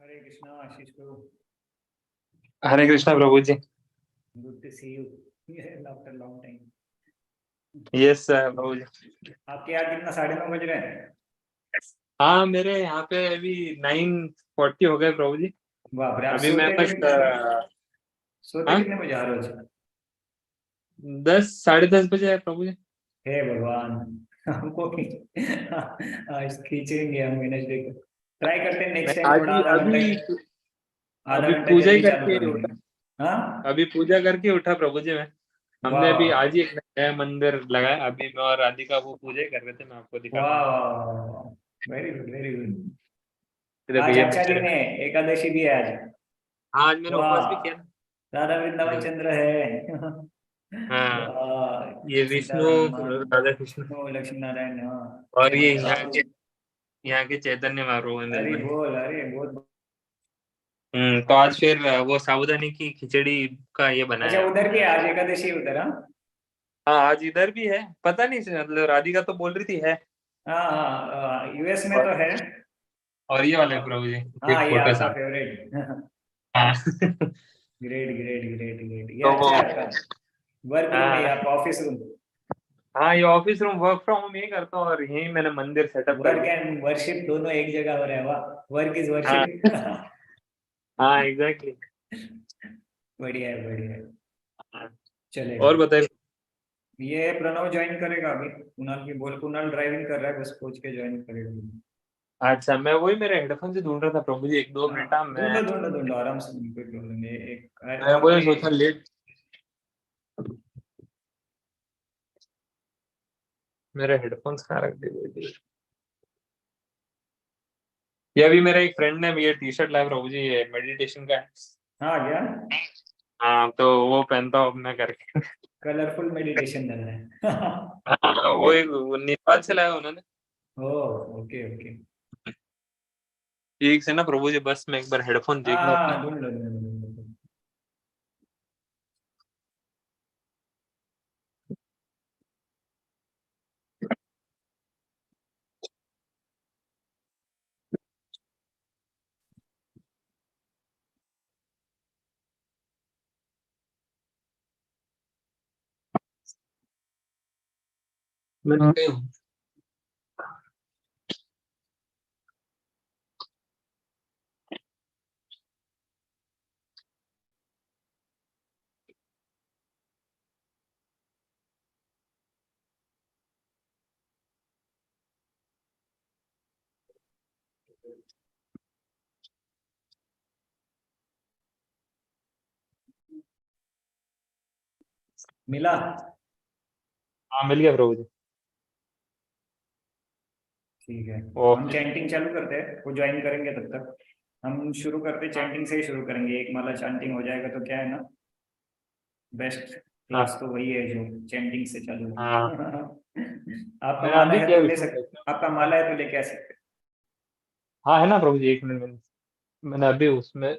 Hare Krishna Ashish Prabhu. Hare Krishna Prabhu ji. Good to see you after long time. Yes Prabhu ji. आपके यहाँ कितना 9:30 बज रहे हैं? हाँ, मेरे यहाँ पे अभी 9:40 हो गए प्रभु जी। बाप रे, आप अभी मैं बस सोते हाँ कितने बजे आ रोज? 10 10:30 बजे है प्रभु जी। हे भगवान, हमको आज खींचेंगे हम वेडनेसडे को। ट्राई करते हैं नेक्स्ट मैं टाइम आज थोड़ा ही अभी आधा अभी घंटा पूजा ही जल्दी चालू करके कर उठा। देंगे। हाँ, अभी पूजा करके उठा प्रभु जी मैं। हमने अभी वाह आज ही एक नया मंदिर लगाया। अभी मैं और राधिका वो पूजा ही कर रहे थे। मैं आपको दिखाता हूँ। वाह, वेरी गुड वेरी गुड। ये देखो, आज ये अच्छा मंदिर दिन है। है, एकादशी भी है आज। हाँ, आज मैंने उपवास भी किया वाह, ना। राधा ये वृंदावन देखो। चंद्र है। हाँ, वाह, ये विष्णु, सीतारमण, राधा कृष्ण। विष्णु लक्ष्मी नारायण, हाँ। और ये हमारे बाबू। यहाँ के चैतन्य महाप्रभु है मेरे अरे भाई। बोल, अरे बहुत। तो आज फिर वो साबूदाने की खिचड़ी का ये अच्छा, बनाया उधर भी है है। आज एकादशी उधर, हाँ। हाँ, आज इधर भी है। पता नहीं मतलब राधिका तो बोल रही थी है। हाँ हाँ, यूएस में तो और, है। और ये वाले प्रभु जी, हाँ, एक ये फोटो आपका साथ। फेवरेट। हाँ। ग्रेट ग्रेट ग्रेट ग्रेट, ये तो वो अच्छा है आपका। वर्क रूम है हाँ, ये आपका, ऑफिस रूम। हाँ, ये office room work from home यही करता हूँ और यही मैंने मंदिर सेटअप कर वर्क दिया। एंड वर्शिप दोनों एक जगह हो रहा है, वाह, वर्क इज हाँ, वर्शिप। हाँ, एग्जैक्टली। बढ़िया है बढ़िया है। और चलेगा। बताइए। ये प्रणव ज्वाइन करेगा अभी। कुणाल की बोल, कुणाल ड्राइविंग कर रहा है, बस पूछ के ज्वाइन करेगा। अच्छा, मैं वही मेरे हेडफोन से ढूंढ रहा था प्रभु जी। एक दो हाँ, मिनट मैं ढूंढो ढूंढो ढूंढो आराम से, कोई प्रॉब्लम नहीं, एक मैं और वही कोई। सोचा लेट। मेरे हेडफोन्स कहाँ रख दिए। ये अभी मेरा एक फ्रेंड ने ये टी शर्ट लाया प्रभु जी, ये मेडिटेशन का है। हाँ क्या? हाँ, तो वो पहनता हूँ अब मैं करके। कलरफुल मेडिटेशन लग रहा है। हाँ, वो एक वो नेपाल से लाया उन्होंने। ओ, ओके ओके। ठीक से ना प्रभु जी, बस मैं एक बार हेडफोन हाँ देख लो अपने। हाँ, ढूंढ लो ढूंढ लो ढूंढ लो। मैं गई हूँ। मिला? हाँ, मिल गया प्रभु जी। ठीक है। हम ओके। चैंटिंग चालू करते हैं, वो ज्वाइन करेंगे तब तक। हम शुरू करते चैंटिंग से ही शुरू करेंगे, एक माला चैंटिंग हो जाएगा तो क्या है ना, बेस्ट क्लास हाँ, तो वही है जो चैंटिंग से चालू हाँ, है। आपका मैंने माला अभी है किया तो ले विष्णु सकते, सहस्त्रनाम। आपका माला है तो लेके आ सकते। हाँ, है ना प्रभु जी, एक मिनट में। मैंने अभी उसमें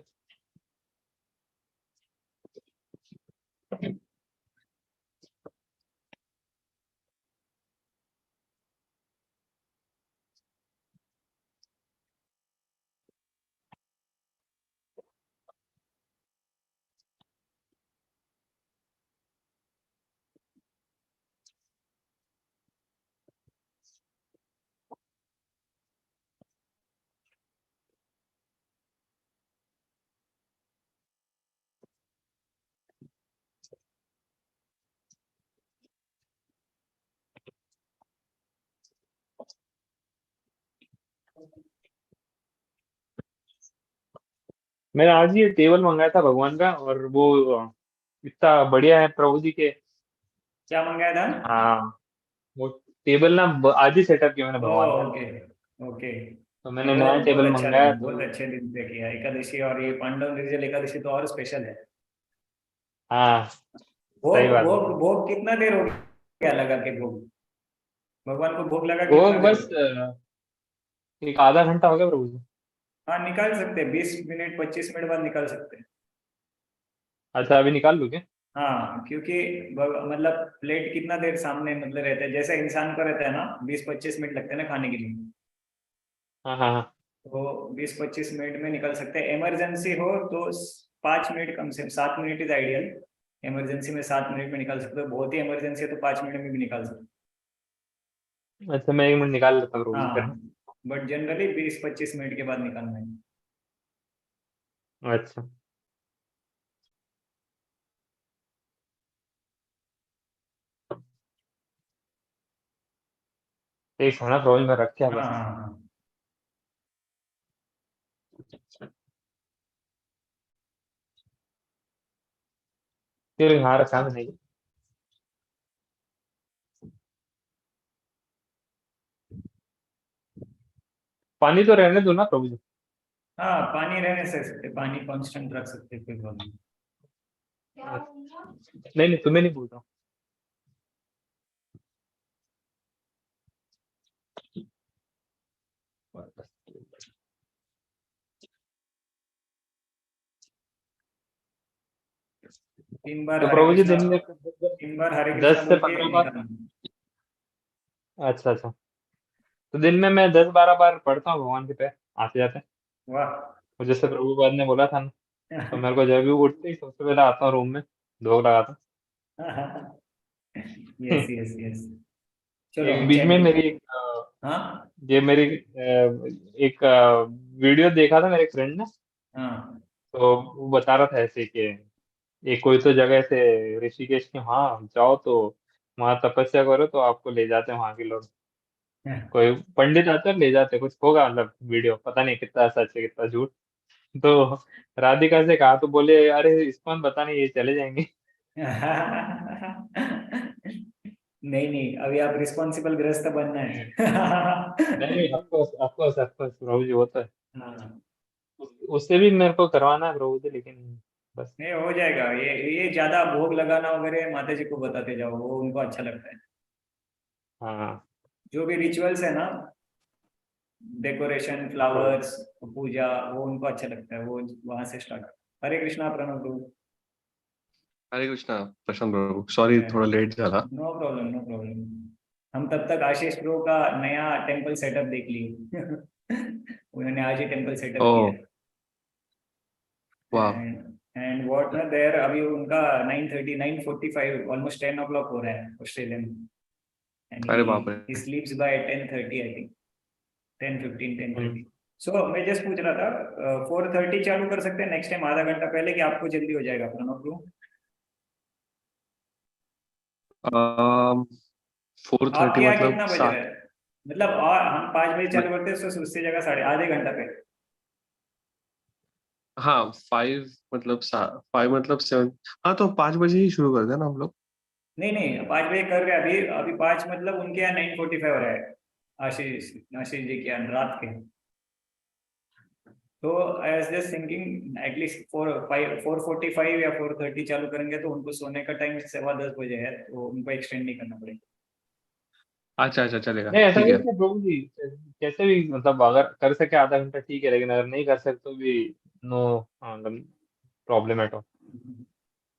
मैंने आज ही ये टेबल मंगाया था भगवान का, और वो इतना बढ़िया है प्रभु जी के। क्या मंगाया था? हाँ, वो टेबल ना आज ही सेटअप किया मैंने ओ, भगवान का। Okay okay. तो नहीं, मैंने बहुत नया बहुत टेबल अच्छा मंगाया दिन, तो। बहुत अच्छे दिन पे किया एकादशी, और ये पांडव निर्जल एकादशी तो और स्पेशल है। हाँ, सही भोग बात है। भोग भोग कितना देर हो गया लगा के भोग? भगवान को भोग लगा वो कितना देर हो बस गया? एक आधा घंटा हो गया प्रभु जी। हाँ, निकाल सकते हैं, 20 मिनट 25 मिनट बाद निकाल सकते हैं। अच्छा, अभी निकाल लूँ क्या? हाँ, क्योंकि मतलब प्लेट कितना देर सामने मतलब रहता है, जैसे इंसान को रहता है ना, 20-25 मिनट लगते हैं ना खाने के लिए। हाँ, हाँ, हाँ। तो 20-25 मिनट में निकल सकते हैं। इमरजेंसी हो तो 5 मिनट, कम से कम 7 मिनट इज आइडियल। इमरजेंसी में 7 मिनट में निकल सकते हो, बहुत ही इमरजेंसी है तो 5 मिनट में भी निकाल सकते अच्छा, मैं 1 मिनट निकाल लेता हूँ हो। रोज फिर। हाँ, बट जनरली 20-25 मिनट के बाद निकालना है। अच्छा, एक होना रोज में रख के हाँ बस। हाँ हाँ। फिर यहाँ रखा नहीं। पानी तो रहने दो ना प्रभु जी। हाँ, पानी रहने से सकते, पानी कांस्टेंट रख सकते, कोई प्रॉब्लम नहीं। नहीं नहीं, तुम्हें नहीं बोल रहा 3 बार तो हरे प्रभु जी कृष्णा, दिन में 3 बार हरे कृष्णा 10 से बोल के 15 बार। निकालना। अच्छा अच्छा, तो दिन में मैं 10-12 बार पढ़ता हूँ भगवान के पैर आते जाते। वाह। और जैसे प्रभुपाद ने बोला था ना, तो मेरे को जब भी उठते ही सबसे पहले आता हूँ रूम में, धूप लगाता यस हूँ। Yes yes. चलो हम बीच में चैंटिंग। मेरी हाँ ये मेरी एक वीडियो देखा था मेरे फ्रेंड ने। हाँ तो वो बता रहा था ऐसे कि एक कोई तो जगह से ऋषिकेश के वहाँ जाओ तो वहाँ तपस्या करो तो आपको ले जाते हैं वहाँ के लोग। कोई पंडित आते हैं ले जाते हैं, कुछ होगा मतलब वीडियो, पता नहीं कितना सच है कितना झूठ। तो राधिका से कहा तो बोले अरे इसको हम बता नहीं, ये चले जाएंगे। नहीं नहीं, अभी आप रिस्पॉन्सिबल गृहस्थ बनना नहीं है। नहीं, ऑफकोर्स ऑफकोर्स ऑफकोर्स प्रभु जी, वो तो है। हाँ, उससे भी मेरे को करवाना है प्रभु जी, लेकिन बस। नहीं हो जाएगा। ये ज्यादा भोग लगाना वगैरह माता जी को बताते जाओ, वो उनको अच्छा लगता है। हाँ, जो भी रिचुअल्स है ना, डेकोरेशन, हाँ प्रभु। फ्लावर्स, पूजा, वो उनको अच्छा लगता है, वो वहां से स्टार्ट। हरे कृष्णा, प्रणव प्रभु। हरे कृष्णा प्रशांत प्रभु, सॉरी थोड़ा लेट झाला। No problem no problem. हम तब तक आशीष प्रो का नया टेम्पल सेटअप देख लिए। उन्होंने आज ही टेम्पल सेटअप ओह किया है। वाह। एंड व्हाट ना देयर, अभी उनका 9:30, 9:45, ऑलमोस्ट 10 o'clock हो रहा है ऑस्ट्रेलियन। एंड अरे बाप रे। ही स्लीप्स बाय 10:30 आई थिंक। 10:15, हम्म। 10:30। सो मैं जस्ट पूछ रहा था, 4:30 चालू कर सकते हैं नेक्स्ट टाइम, आधा घंटा पहले, कि आपको जल्दी हो जाएगा प्रणव ब्रो? 4:30 आपके यहाँ मतलब कितना बज रहा 7। है? मतलब और हम 5 बजे मैं, चालू करते हैं तो उससे जगह साढ़े आधे घंटा पे। हाँ 5 मतलब 5 मतलब 7। हाँ तो 5 बजे ही शुरू कर देना हम लोग। नहीं नहीं, 5 बजे कर रहे हैं अभी। अभी 5 मतलब उनके यहाँ 9:45 हो रहा है। आशीष आशीष जी के यहाँ रात के। तो I was just thinking at least 4:45 या 4:30 चालू करेंगे तो उनको सोने का टाइम 10:15 बजे है, तो उनको एक्सटेंड नहीं करना पड़ेगा। अच्छा अच्छा चलेगा नहीं ऐसा ठीक नहीं है। है प्रभु जी, कैसे भी मतलब अगर कर सके आधा घंटा ठीक है, लेकिन अगर नहीं कर सकते तो भी नो मतलब प्रॉब्लम एट ऑल।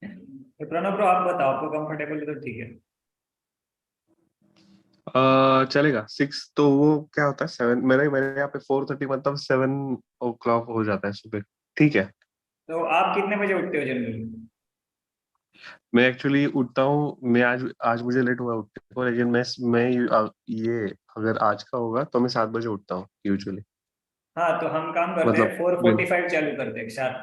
तो प्रणव ब्रो आप बताओ, आपको कंफर्टेबल है तो ठीक है। चलेगा 6 तो वो क्या होता है 7, मेरे मेरे यहाँ पे 4:30 मतलब 7 o'clock हो जाता है सुबह। ठीक है। तो आप कितने बजे उठते हो जनरली? मैं एक्चुअली उठता हूँ, मैं आज आज मुझे लेट हुआ उठने को, लेकिन मैं ये अगर आज का होगा तो मैं 7 बजे उठता हूँ यूजुअली। हाँ, तो हम काम करते हैं, मतलब 4:45 चालू करते हैं शार्प।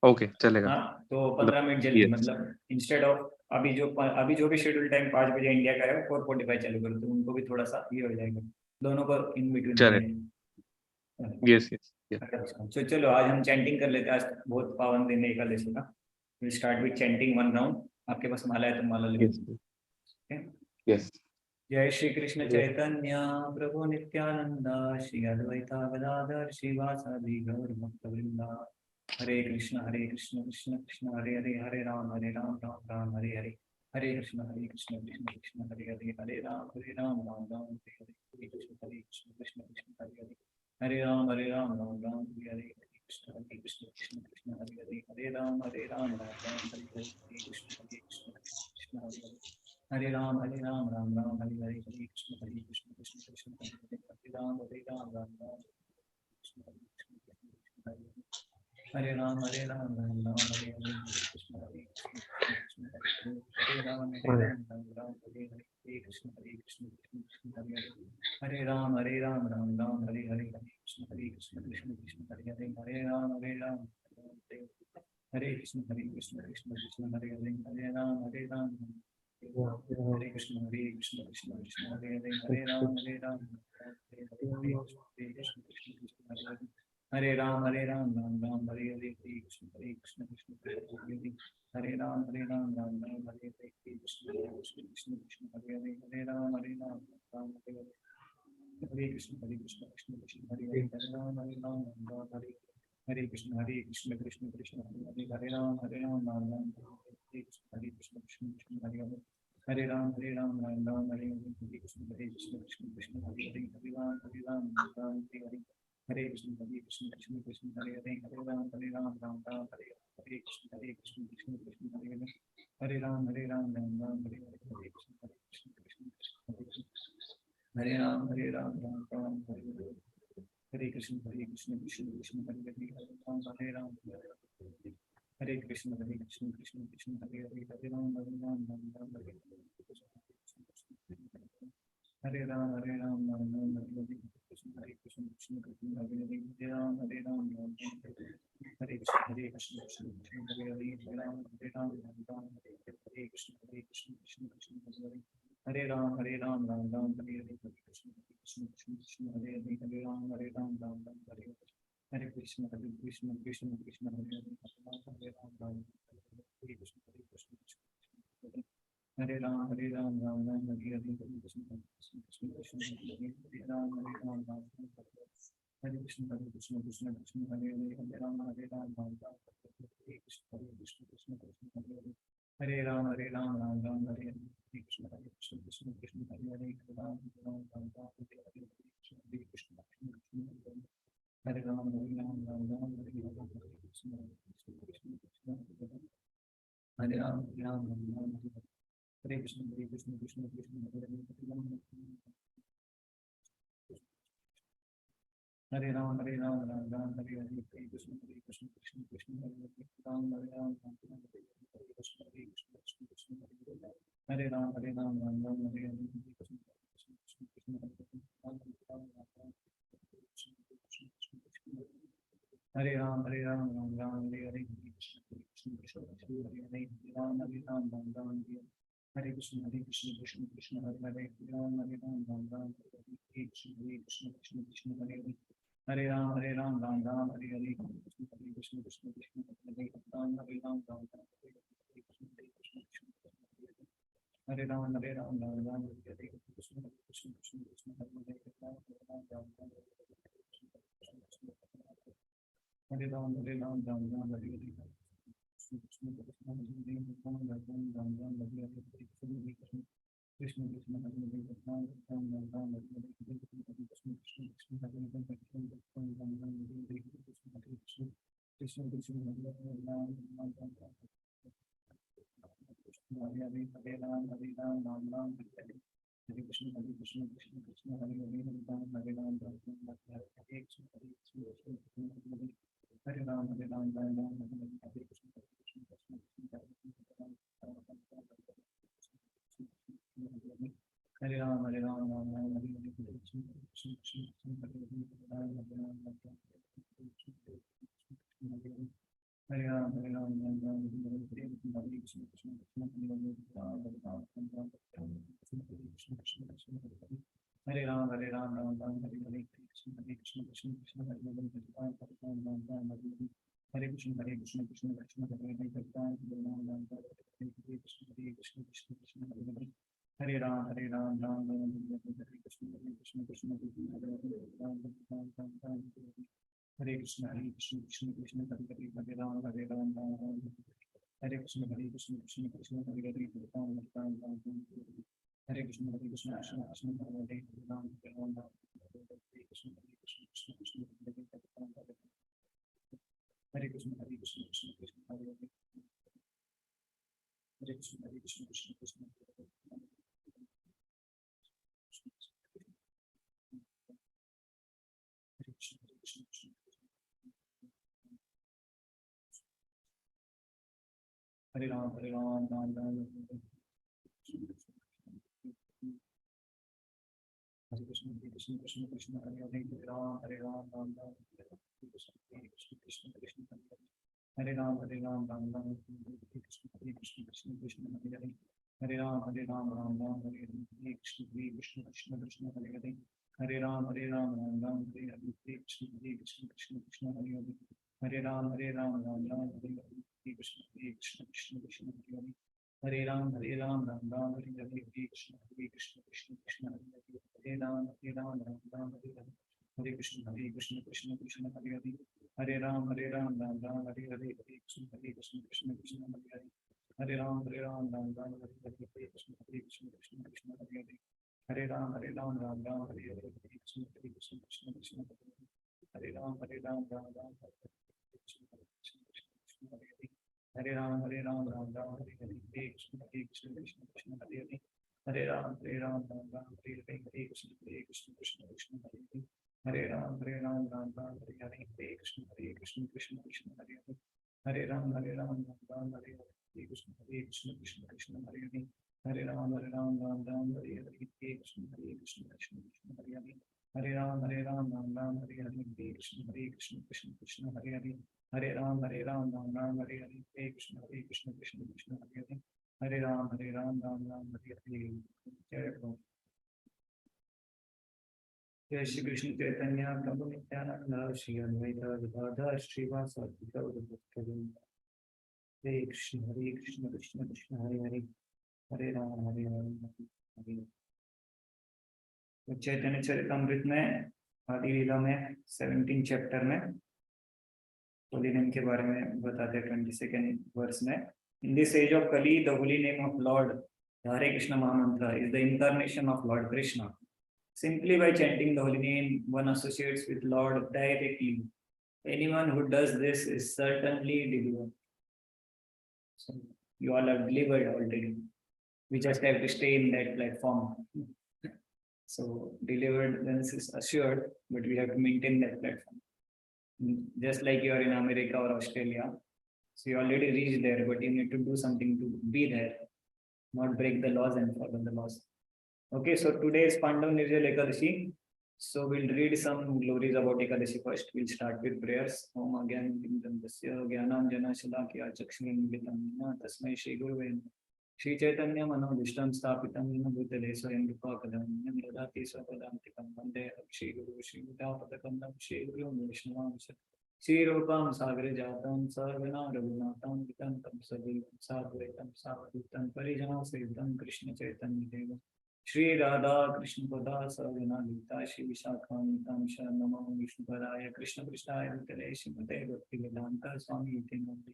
ओके चलेगा। हाँ, तो मतलब 15 मिनट जल्दी, यस। मतलब इंस्टेड ऑफ अभी जो भी शेड्यूल टाइम 5 बजे इंडिया का है, 4:45 चालू करो तो उनको भी थोड़ा सा ये हो जाएगा, दोनों को इन बिटवीन हो चलेगा। जाएगा। Yes yes yes. अच्छा, तो चलो आज हम चैंटिंग कर लेते हैं, आज बहुत पावन दिन है एकादशी का। Will start with chanting 1 round. आपके पास माला है तो माला ले लो। यस ठीक है? यस। जय श्री कृष्ण चैतन्य प्रभु नित्यानंद, श्री अद्वैता गदाधर श्रीवासादि गौर भक्तवृंदा। हरे कृष्ण कृष्ण कृष्ण हरे हरे, हरे राम राम राम हरे हरे। हरे कृष्ण कृष्ण कृष्ण हरे हरे, हरे राम राम राम हरे हरे। हरे कृष्ण कृष्ण हरे हरे, हरे राम राम राम हरे हरे। हरे कृष्ण कृष्ण हरे हरे, हरे राम राम राम हरे हरे। हरे कृष्ण कृष्ण हरे हरे, हरे राम राम राम हरे हरे। हरे Krishna Krishna Krishna Krishna Hare Hare. Ram, Hare Ram, Ram Ram, Hare Ram, Hare Ram, Ram Ram, Hare Hare, Krishna Hare Krishna, Krishna Krishna Hare Ram, Hare Ram, Ram Ram, Hare Hare, Krishna Krishna, Krishna Hare Hare, Hare Ram, Ram Ram, Hare Hare, Krishna Krishna, Krishna Hare Hare, Hare Ram, Hare Krishna, Krishna Krishna, Hare Hare, Hare Ram, Hare Krishna, Krishna Krishna, Hare Hare, Hare Ram, Hare Hare Krishna, Krishna Hare Hare, Hare Ram, Ram Ram, Hare Hare, Krishna Krishna, Hare Hare, Hare Ram, Ram Ram, Hare Hare, Krishna Krishna, Hare Hare, Hare Ram, Ram, Hare Hare, Hare Krishna, Krishna Krishna, Hare Hare, Hare Ram, Ram Ram, Hare Hare Krishna, Krishna Krishna, Hare Hare, Hare Ram, Ram Ram, Hare Krishna, Krishna Krishna, Hare Hare, Hare Ram, Ram Ram, Hare Hare, Krishna Krishna, Krishna Hare Hare, Hare Ram, Ram Ram, Hare Hare, Hare Krishna, Krishna Krishna, Hare Hare, Hare Ram, Ram Ram, Hare Hare, Hare Krishna, Krishna Krishna, Hare Hare, Hare Ram, Ram Ram, Hare Hare, Hare Krishna, Krishna Krishna, Hare Ram, Ram Ram, Hare Hare, Hare Krishna, Krishna Krishna, Hare Hare, Hare Ram, Hare Krishna, Krishna Krishna, Hare Hare, Hare Ram, Ram, Hare Hare, Hare Ram, Ram Ram, Hare Hare, Krishna Krishna, Hare Hare, Hare Ram, Ram, Hare Krishna, Krishna Krishna, Hare Hare, Hare Ram, Ram, Hare Krishna, Krishna Krishna, Hare Ram, Ram Ram, Hare Hare, Krishna Krishna, Hare Hare, Hare Ram, Ram, Hare Hare, Hare Krishna, Krishna Krishna, Hare Hare, Hare Ram, Ram, Hare Krishna, Hare Ram, Ram Ram, Hare Hare, Krishna Krishna, Hare Ram, Hare Krishna, Krishna Krishna, Hare Hare, Hare Ram, Ram, Hare Krishna, Hare Ram, Ram Ram, Hare Hare, Krishna Krishna, Hare Hare, Hare Ram, Ram Krishna, Hare Ram, Ram Ram, Hare Hare, Krishna Krishna, Hare Ram, Hare Krishna, Krishna Krishna, Hare Hare, Hare Ram, Ram Ram, Hare Hare, Krishna Krishna, Krishna Hare Hare, Ram, Ram Hare Krishna, Krishna, Hare Ram, Ram Ram, Hare Hare, Krishna Krishna, Hare Ram, Ram Ram, Hare Hare, Krishna Krishna, Hare Hare, Ram, Ram Ram, Hare Krishna, Krishna Krishna, Hare Hare, Ram, Ram Ram, Hare Krishna, Hare Hare, Hare Ram, Ram Ram, Hare Hare, Krishna Krishna, Hare Hare, Ram, Ram Ram, Hare Ram, Ram Ram, Hare Hare, Krishna Krishna, Hare Hare, Ram, Ram Ram, Hare Ram, Ram Ram, Hare Hare, Krishna Krishna, Ram, Ram Ram, Hare Hare, Krishna Krishna, Hare Hare, Ram, Ram Ram, Hare Hare, Krishna Krishna, Hare Hare, Ram, Ram Ram, Hare Hare, Krishna Krishna, Hare Hare, Ram, Ram Ram, Hare Hare, Hare Ram, Ram Ram, Hare Hare, Hare Krishna, Krishna Krishna, Hare Hare, Hare Ram, Ram Ram, Hare Hare, Krishna Krishna, Hare Ram, Ram Ram, Hare Hare, Krishna Hare Ram, Ram Ram, Hare Hare, Krishna Krishna, Hare Ram, Hare Ram, Ram Ram, Hare Krishna, Krishna Krishna, Hare Ram, Ram Ram, Hare Hare, Krishna Krishna, Krishna Hare Hare, Hare Krishna, Krishna Krishna, Hare Hare, Hare Ram, Ram Ram, Hare Krishna, Krishna Hare Hare, Hare Ram, Ram Ram, Hare Krishna, Krishna Krishna, Hare Hare, Ram Ram, Hare Krishna, Krishna Krishna, Hare Hare, Hare Ram, Ram, Hare Krishna, Krishna Krishna, Hare Hare, Hare Ram, Ram, Hare Krishna, Krishna Krishna, Hare Hare, Hare Ram, Hare Krishna, Krishna Krishna, Hare Hare, Hare Krishna, Krishna Krishna, Hare Hare, Hare Krishna, Krishna Krishna, Hare Hare. Hare Ram, Ram Ram. Hare Krishna, Krishna Krishna, Krishna Hare Hare, Hare Ram, Ram Ram, Hare Krishna, Krishna Krishna, Hare Ram, Ram Ram, Hare Krishna, Krishna Krishna, Hare Hare, Hare Ram, Ram Ram, Hare Hare, Krishna Krishna, Krishna Hare Hare, Hare Ram, Ram Ram, Hare Hare, Krishna Krishna, Hare Hare, Hare Ram, Ram Ram, Hare Hare, Krishna Krishna, Krishna Hare Hare, Hare Ram, Ram Ram, Hare Hare, Krishna Krishna, Hare Hare, Hare Ram, Ram Ram, Hare Hare, Hare Krishna, Krishna Krishna, Hare Hare, Hare Ram, Ram Ram, Hare Hare, Krishna Krishna, Hare Hare, Hare Ram, Ram Ram, Hare Hare, Krishna Krishna, Hare Hare, Hare Ram, Ram Ram, Hare Hare, Krishna Krishna, Hare Hare, Hare Ram, Ram Ram, Hare Hare, Krishna Krishna, Hare Hare, Hare Ram, Ram Ram, Hare Hare, Krishna Krishna, Hare Hare, Hare Ram, Ram Ram, Hare Hare, Krishna Krishna, Hare Hare, Hare Ram, Ram Ram, Hare Hare, Krishna Krishna, Hare Hare, Hare Ram, Ram Ram, Hare Hare, Krishna Krishna, Hare Hare, Hare Ram, Ram Ram, Hare Hare, Krishna Krishna, Hare Hare, Hare Ram, Ram Ram, Hare Hare, Krishna Hare Hare, Hare Ram, Ram, Hare Hare, Krishna Krishna, Hare Hare, Hare Ram, Ram, Hare Hare. Jai Prabhu. Jai Shri Krishna Chaitanya Prabhu Nityananda Shri Advaita Gadadhar Srivasadi Gaura Bhakta-vrinda. Hare Krishna, Krishna Krishna, Hare Hare, Hare Ram, Hare Ram. चैतन्य चरितमृत में आदि लीला में 17 chapter में holy name के बारे में बताते हैं 22nd verse में. In this age of Kali, the holy name of Lord, the Hare Krishna Mahamantra, is the incarnation of Lord Krishna. Simply by chanting the holy name, one associates with Lord directly. Anyone who does this is certainly delivered. So you all are delivered already. We just have to stay in that platform. So deliverance is assured, but we have to maintain that platform. Just like you are in America or Australia, so you already reached there, but you need to do something to be there, not break the laws and follow the laws. Okay, so today is Pandav Nirjal Ekadashi. So we'll read some glories about Ekadashi first. We'll start with prayers. Om Agyan Vindamdasya Gyanam Jana Shalakya Chakshmin Vitamina Tasmai Shri Guruve Shri Chaitanya Manodishtam Stapitam Bhutale Swayam Rupakadam Yadati Swapadantikam Vande Shri Guru Shri Vidapatakandam Shri Guru Vaishnavam Shri Rupam Sagre Jatam Sarvana Raghunatam Vitantam Savitam Sadvaitam Savadutam Parijana Sevitam Krishna Chaitanya Deva Shri Radha Krishna Pada Sarvana Gita Shri Vishakam Sharanamam Vishnu Padaya Krishna Krishnaya Vitale Shrimate Bhakti Vedanta Swami Itinandi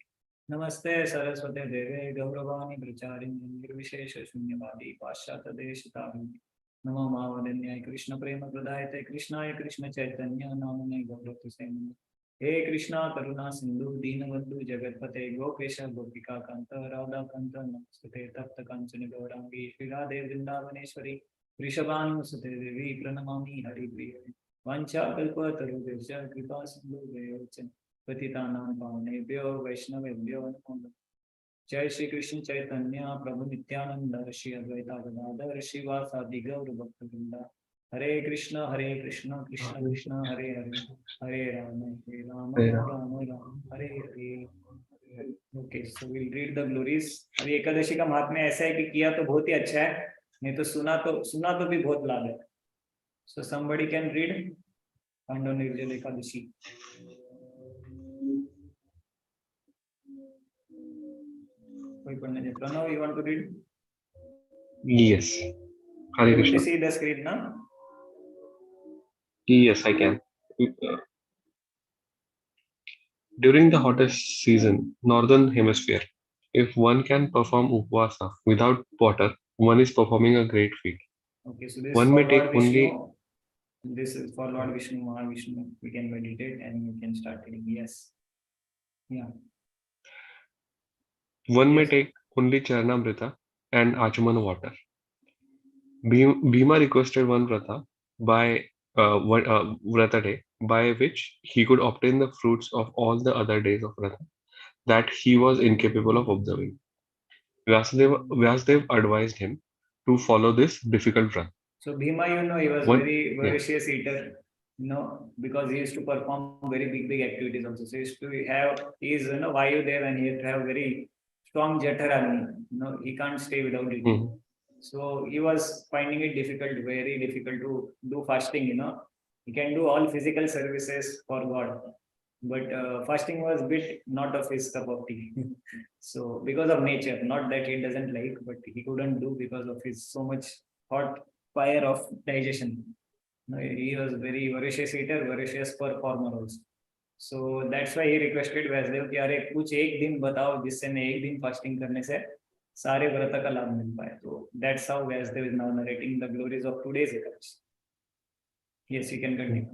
Namaste Saraswate Deve Gauravani Pracharini Nirvishesha Shunyavadi Paschata Deshitarini Namo Mavadanyaya Krishna Prema Pradayate Krishnaya Krishna Chaitanya Namane Gauratu Semani He Krishna Karuna Sindhu Deenabandhu Jagatpate Gopesha Gopika Kanta Radha Kanta Namaste Tapta Kanchana Gaurangi Shri Radhe Vrindavaneshwari Rishabhanu Sute Devi Pranamami Hari Priya Vancha Kalpa Tarubhesha Kripa Sindhu Devacha Patitanam Pavnebhyo Vaishnavebhyo Namo Namaः. Jai Shri Krishna Chaitanya Prabhu Nityananda Shri Advaita Gadadhar Srivasadi Gaura Bhakta-vrinda. Hare Krishna, Krishna Krishna, Hare Hare, Hare Rama, Rama Rama, Hare Hare. Okay, so we'll read the glories. अभी एकादशी का महात्म्य ऐसा है कि किया तो बहुत ही अच्छा है, नहीं तो सुना तो भी बहुत लाभ है. So somebody can read Pandav Nirjal Ekadashi. कोई पढ़ने दे. Pranav, you want to read? Yes. Hare You Krishna. see the screen, na? Yes, I can. During the hottest season, northern hemisphere, if one can perform upvasa without water, one is performing a great feat. Okay, so this is One for may Lord take Vishnu. only This is for Lord Vishnu, Mahavishnu. We can meditate and you can start reading. Yes. Yeah. one may Yes. take only Charnamrita and Achaman water. Bhima requested one Vrata by Vrata day, by which he could obtain the fruits of all the other days of Vrata that he was incapable of observing. Vyasdev advised him to follow this difficult Vrata. So Bhima, he was One, very yeah. voracious eater, because he used to perform very big activities also. So he used to have his, Vayudev, and he had to have very strong Jatar Agni. He can't stay without eating. Mhm. So he was finding it difficult, very difficult to do fasting. He can do all physical services for God, but fasting was bit not of his cup of tea. So because of nature, not that he doesn't like, but he couldn't do because of his so much hot fire of digestion. He was very voracious eater, voracious performer also. So that's why he requested Vyasdev कि अरे कुछ एक दिन बताओ जिससे मैं एक दिन फास्टिंग करने से सारे व्रत का लाभ मिल पाए. तो that's how Vyasdev is now narrating the glories of today's Ekadashi. Yes, you can continue.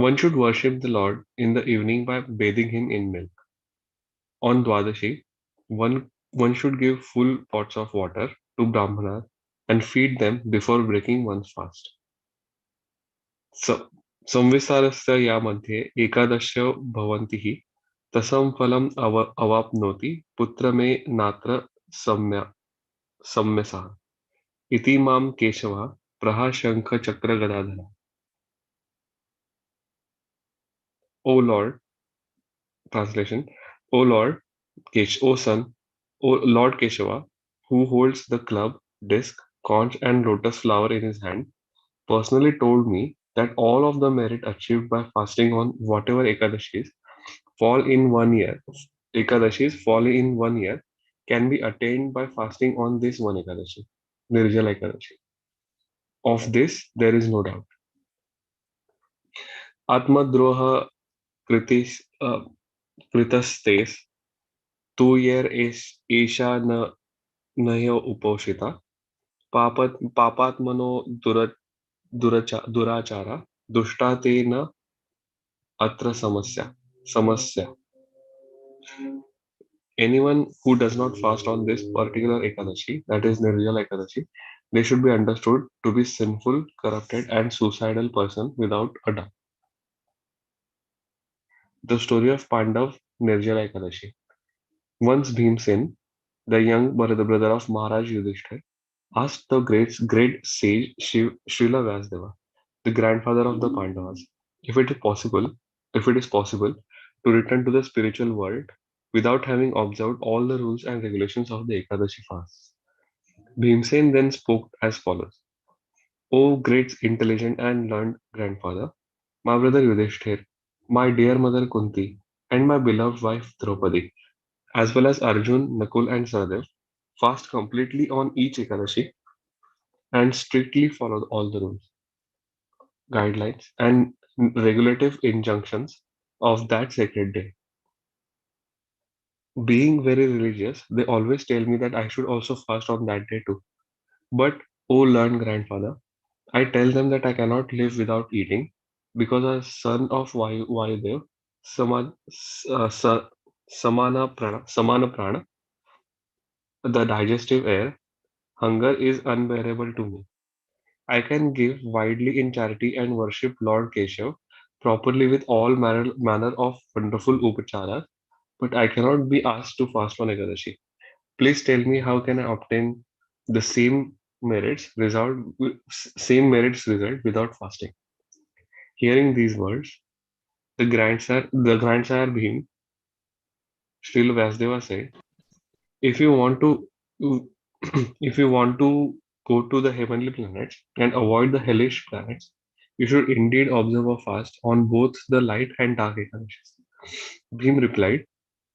One should worship the Lord in the evening by bathing him in milk. On Dwadashi, one should give full pots of water to Brahmanas and feed them before breaking one's fast. स- संविस्तारस्य या मध्ये एकादश भवन्ति हि तसं फलम् अवाप्नोति पुत्र मे नात्र सम्यसः इति मां केशवः प्रहाशङ्खचक्रगदाधरः. O Lord, translation, O Lord, O son, O Lord Keshava, who holds the club, disc, conch, and lotus flower in his hand, personally told me that all of the merit achieved by fasting on whatever Ekadashis fall in 1 year, Ekadashis fall in 1 year, can be attained by fasting on this one Ekadashi, Nirjala Ekadashi. Of this, there is no doubt. Atmadroha kritis, kritastes, 2 year एषा न ह्य उपोषिता पापात्मनो दुराचारा दुष्टा ते न अत्र समस्या. Anyone who does not fast on this particular Ekadashi, that is Nirjala Ekadashi, they should be understood to be sinful, corrupted, and suicidal person without a doubt. The story of Pandav Nirjala Ekadashi. Once Bhimsen, the young brother of Maharaj Yudhishthir, asked the great sage Srila Vyasdeva, the grandfather of the Pandavas, if it is possible, if it is possible to return to the spiritual world without having observed all the rules and regulations of the Ekadashi fast. Bhimsen then spoke as follows: O great, intelligent, and learned grandfather, my brother Yudhishthir, my dear mother Kunti, and my beloved wife Draupadi, as well as Arjun, Nakul, and Sahadev, fast completely on each Ekadashi and strictly follow all the rules, guidelines, and regulative injunctions of that sacred day. Being very religious, they always tell me that I should also fast on that day too. But, oh learned grandfather, I tell them that I cannot live without eating because as son of Vayudev, Sama, Samana Prana, the digestive air, hunger is unbearable to me. I can give widely in charity and worship Lord Keshav properly with all manner of wonderful upacharas, but I cannot be asked to fast on Ekadashi. Please tell me how can I obtain the same merits result without fasting. Hearing these words, the grandsire Bhim, Srila Vyasdeva said, if you want to if you want to go to the heavenly planets and avoid the hellish planets, you should indeed observe a fast on both the light and dark Ekadashis. Bhim replied,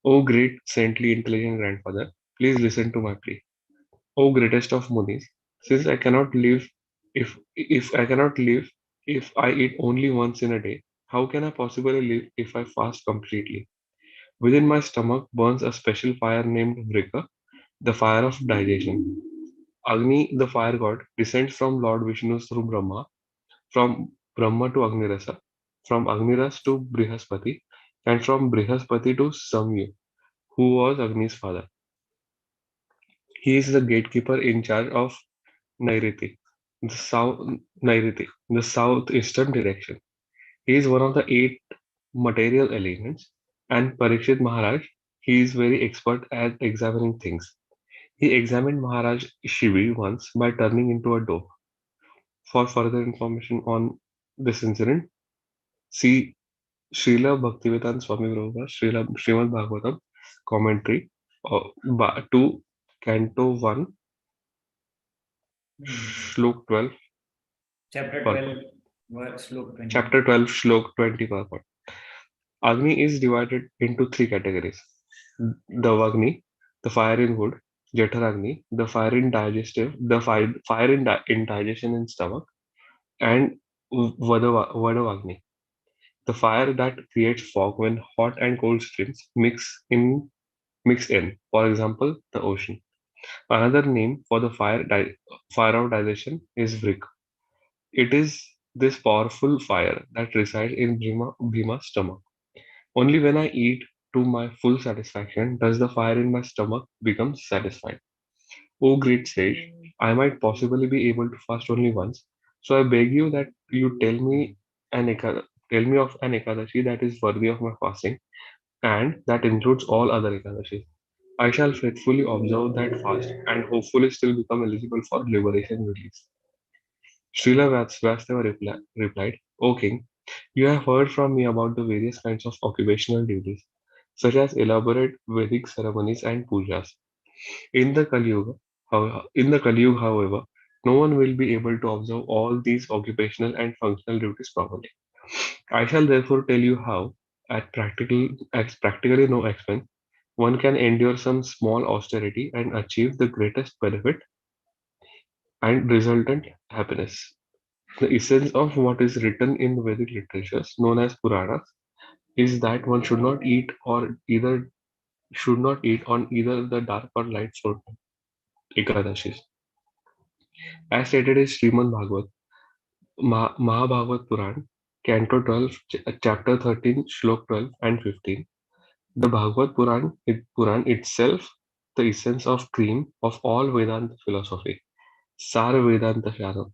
O great saintly intelligent grandfather, please listen to my plea. O greatest of Munis, since I cannot live if I cannot live if I eat only once in a day, how can I possibly live if I fast completely? Within my stomach burns a special fire named Vrika, the fire of digestion. Agni, the fire god, descends from Lord Vishnu through Brahma, from Brahma to Agnirasa, from Agniras to Brihaspati, and from Brihaspati to Samyu, who was Agni's father. He is the gatekeeper in charge of Nairiti. the south Nairiti, the southeastern direction. He is one of the 8 material elements, and Parikshit Maharaj, he is very expert at examining things. He examined Maharaj Shivi once by turning into a dove. For further information on this incident, see Srila Bhaktivedanta Swami Prabhupada, Srimad Bhagavatam commentary to Canto 1, Shlok 12 Chapter purport. 12, verse Slok 20. Chapter 12, Shlok 20 purport. Agni is divided into 3 categories. The Vagni, the fire in wood; Jఠragni, the fire in fire in digestion in stomach; and Vadavagni, the fire that creates fog when hot and cold streams mix in. For example, the ocean. Another name for the fire of digestion is Vrik. It is this powerful fire that resides in Bhima's stomach. Only when I eat to my full satisfaction does the fire in my stomach become satisfied. O great sage, I might possibly be able to fast only once, so I beg you that you tell me of an Ekadashi that is worthy of my fasting, and that includes all other Ekadashis. I shall faithfully observe that fast and hopefully still become eligible for liberation release. Srila Vasudeva replied, O king, you have heard from me about the various kinds of occupational duties, such as elaborate Vedic ceremonies and pujas. In the Kali Yuga, however, no one will be able to observe all these occupational and functional duties properly. I shall therefore tell you how, at practically no expense, one can endure some small austerity and achieve the greatest benefit and resultant happiness. The essence of what is written in the Vedic literatures, known as Puranas, is that one should not eat on either the dark or light food Ekadashis. As stated in Srimad Bhagavat, Mahabhagavad Puran, Canto 12, Chapter 13, Shlok 12 and 15. The Bhagavad Puran itself, the essence of cream of all Vedanta philosophy, Sara Vedanta Sharam.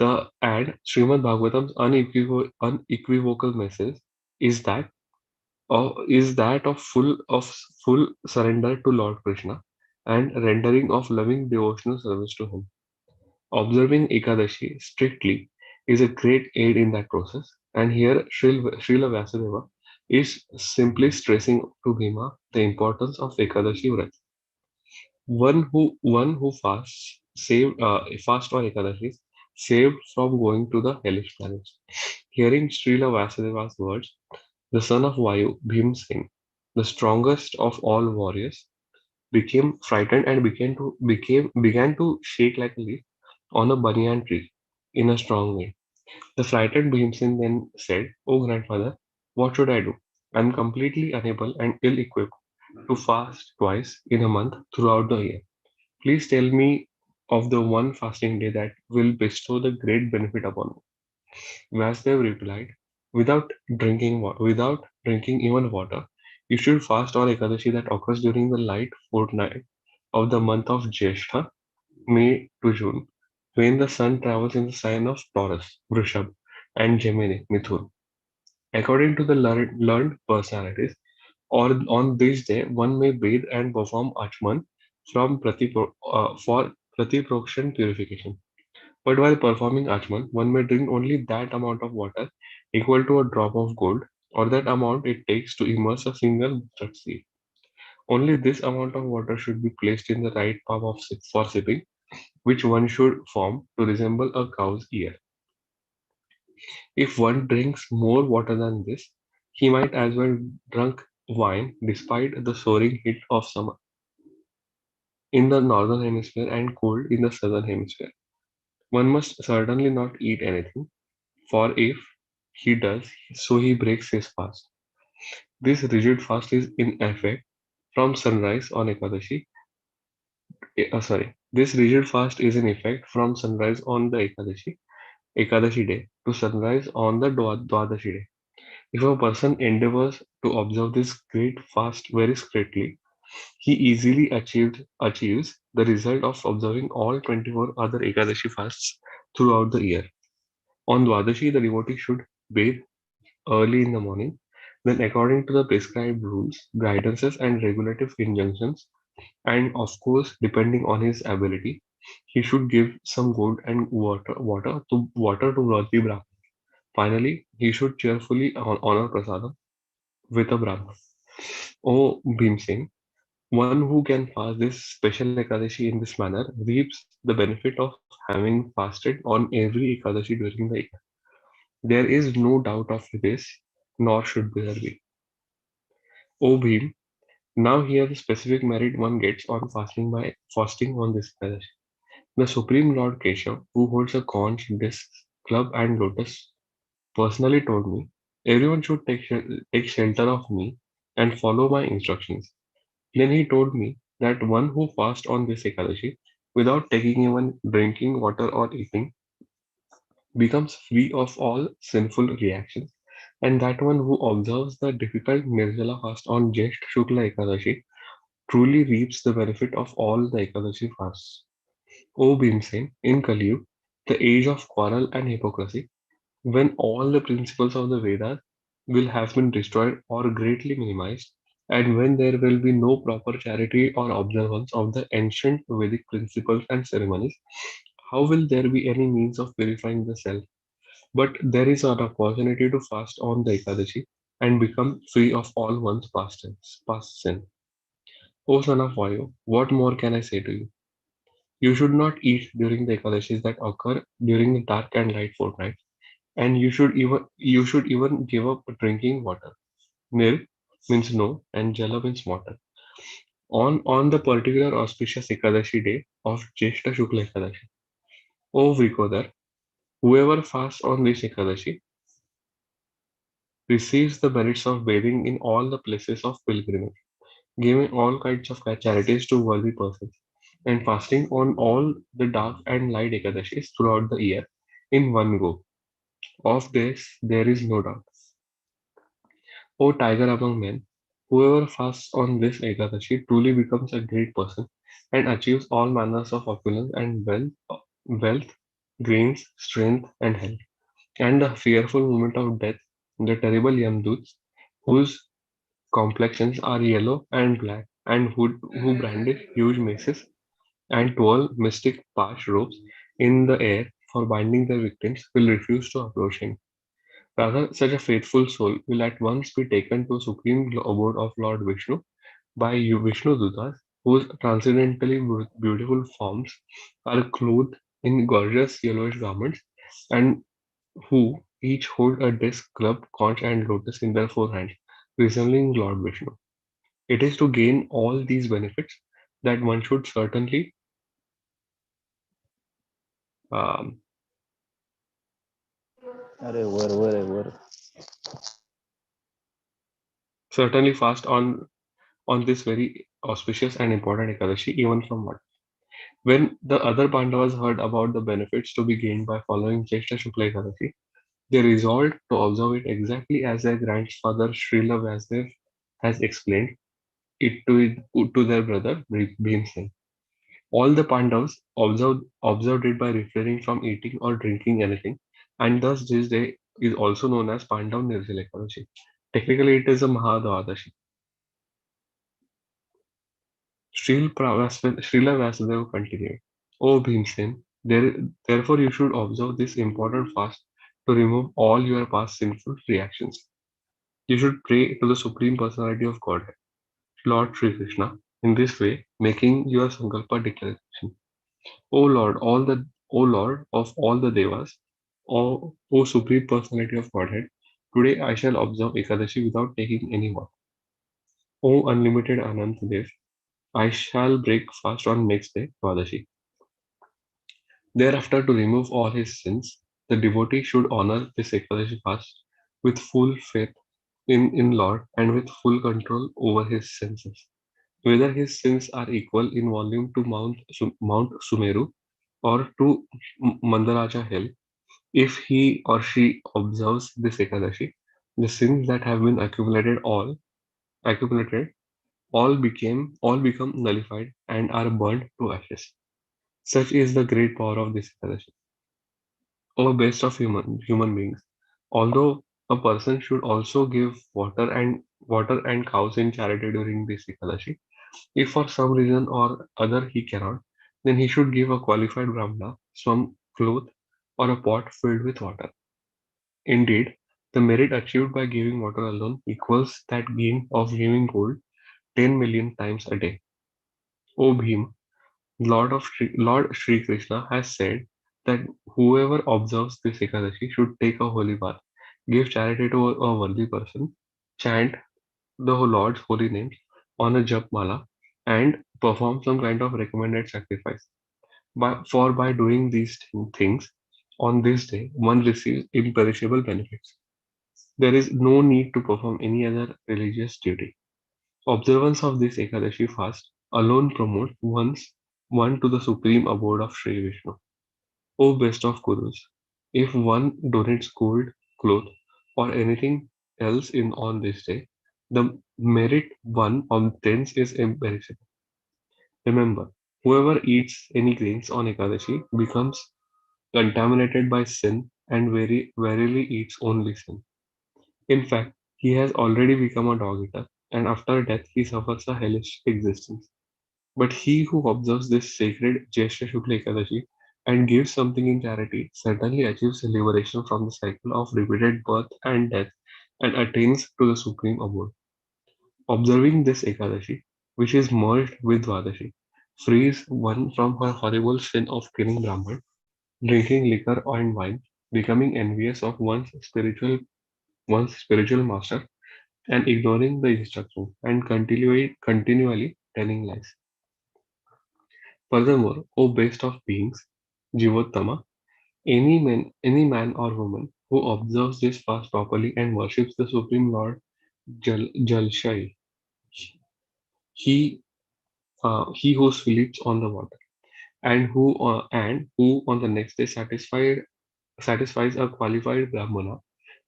And Srimad Bhagavatam's unequivocal message is that of full surrender to Lord Krishna and rendering of loving devotional service to him. Observing Ekadashi strictly is a great aid in that process, and here Srila Vyasadeva is simply stressing to Bhima the importance of Ekadashi Vrat. One who fast on Ekadashi saved from going to the hellish planets. Hearing Srila Vyasadeva's words, the son of Vayu, Bhim Singh, the strongest of all warriors, became frightened and began to shake like a leaf on a banyan tree in a strong way. The frightened Bhimsen then said, "O grandfather, what should I do? I am completely unable and ill equipped to fast twice in a month throughout the year. Please tell me of the one fasting day that will bestow the great benefit upon me." Vasudev replied, without drinking even water, you should fast on Ekadashi that occurs during the light fortnight of the month of Jyeshtha, May to June, when the sun travels in the sign of Taurus, Vrishab, and Gemini, Mithun. According to the learned personalities, or on this day, one may bathe and perform Achman for Pratiprokshan purification. But while performing Achman, one may drink only that amount of water equal to a drop of gold, or that amount it takes to immerse a single mustard seed. Only this amount of water should be placed in the right palm for sipping, which one should form to resemble a cow's ear. If one drinks more water than this, he might as well drink wine despite the soaring heat of summer in the northern hemisphere and cold in the southern hemisphere. One must certainly not eat anything, for if he does, so he breaks his fast. This rigid fast is in effect from sunrise on This rigid fast is in effect from sunrise on the Ekadashi day to sunrise on the Dwadashi day. If a person endeavors to observe this great fast very strictly, He easily achieves the result of observing all 24 other Ekadashi fasts throughout the year. On Dwadashi, the devotee should bathe early in the morning. Then, according to the prescribed rules, guidances, and regulative injunctions, and of course, depending on his ability, he should give some food and water to worthy Brahman. Finally, he should cheerfully honor prasadam with a Brahman. O Bhimsen, one who can fast this special Ekadashi in this manner reaps the benefit of having fasted on every Ekadashi during the year. There is no doubt of this, nor should there be. O Bhim, now here the specific merit one gets on fasting on this Ekadashi. The Supreme Lord Keshav, who holds a conch, disc, club, and lotus, personally told me, everyone should take shelter of me and follow my instructions. Then he told me that one who fasts on this Ekadashi without taking even drinking water or eating becomes free of all sinful reactions, and that one who observes the difficult Nirjala fast on Jyeshtha Shukla Ekadashi truly reaps the benefit of all the Ekadashi fasts. O Bhimsen, in Kali Yuga, the age of quarrel and hypocrisy, when all the principles of the Vedas will have been destroyed or greatly minimized, and when there will be no proper charity or observance of the ancient Vedic principles and ceremonies, how will there be any means of purifying the self? But there is an opportunity to fast on the Ekadashi and become free of all one's past sin. O son of Vayu, what more can I say to you? You should not eat during the Ekadashis that occur during the dark and light fortnight, and you should even give up drinking water. Nil means no, and Jala means water. On the particular auspicious Ekadashi day of Jyeshtha Shukla Ekadashi. O Vrikodar, whoever fasts on this Ekadashi receives the merits of bathing in all the places of pilgrimage, giving all kinds of charities to worthy persons, and fasting on all the dark and light Ekadashis throughout the year in one go. Of this, there is no doubt. O tiger among men, whoever fasts on this Ekadashi truly becomes a great person and achieves all manners of opulence and wealth, gains, strength, and health. And the fearful moment of death, the terrible Yamduts, whose complexions are yellow and black, and who brandish huge maces and twirl mystic parched ropes in the air for binding their victims, will refuse to approach him. Rather, such a faithful soul will at once be taken to supreme abode of Lord Vishnu by Vishnu Dutas, whose transcendently beautiful forms are clothed in gorgeous yellowish garments, and who each hold a disc, club, conch, and lotus in their forehands, resembling Lord Vishnu. It is to gain all these benefits that one should um, अरे वर certainly fast on this very auspicious and important Ekadashi, even from what. When the other Pandavas heard about the benefits to be gained by following Jyeshtha Shukla Ekadashi, they resolved to observe it exactly as their grandfather Srila Vyasdev has explained it to their brother Bhimsen. All the Pandavas observed it by refraining from eating or drinking anything, and thus this day is also known as Pandav Nirjala Ekadashi. Technically, it is a Mahadvadashi. Srila Vasudev continued, O Bhimsen, therefore you should observe this important fast to remove all your past sinful reactions. You should pray to the Supreme Personality of Godhead, Lord Sri Krishna, in this way, making your Sankalpa declaration. O Lord, O Lord of all the Devas, O Supreme Personality of Godhead, today I shall observe Ekadashi without taking any water. O unlimited Anant Dev, I shall break fast on next day, Dwadashi. Thereafter, to remove all his sins, the devotee should honor this Ekadashi fast with full faith in Lord and with full control over his senses. Whether his sins are equal in volume to Mount Sumeru or to Mandaraja hill, if he or she observes this Ekadashi, the sins that have been accumulated all become nullified and are burned to ashes. Such is the great power of this Ekadashi. O best of human beings. Although a person should also give water and cows in charity during this Ekadashi, if for some reason or other he cannot, then he should give a qualified Brahmana some cloth or a pot filled with water. Indeed, the merit achieved by giving water alone equals that gain of giving gold 10 million times a day. O Bhim, Lord Sri Krishna has said that whoever observes this Ekadashi should take a holy bath, give charity to a worthy person, chant the Lord's holy names on a jap mala, and perform some kind of recommended sacrifice. By doing these things on this day, one receives imperishable benefits. There is no need to perform any other religious duty. Observance of this Ekadashi fast alone promotes one to the supreme abode of Sri Vishnu. O best of Gurus, if one donates gold, cloth, or anything else in on this day, the merit one obtains is imperishable. Remember, whoever eats any grains on Ekadashi becomes contaminated by sin and verily eats only sin. In fact, he has already become a dog eater, and after death he suffers a hellish existence. But he who observes this sacred Jyesha Shukla Ekadashi and gives something in charity certainly achieves liberation from the cycle of repeated birth and death and attains to the supreme abode. Observing this Ekadashi, which is merged with Dvadashi, frees one from her horrible sin of killing Brahman, drinking liquor and wine, becoming envious of one's spiritual master, and ignoring the instructions and continually telling lies. Furthermore, O best of beings, Jivottama, any man or woman who observes this fast properly and worships the Supreme Lord Jalshai, he he who sleeps on the water, and who on the next day satisfies a qualified brahmana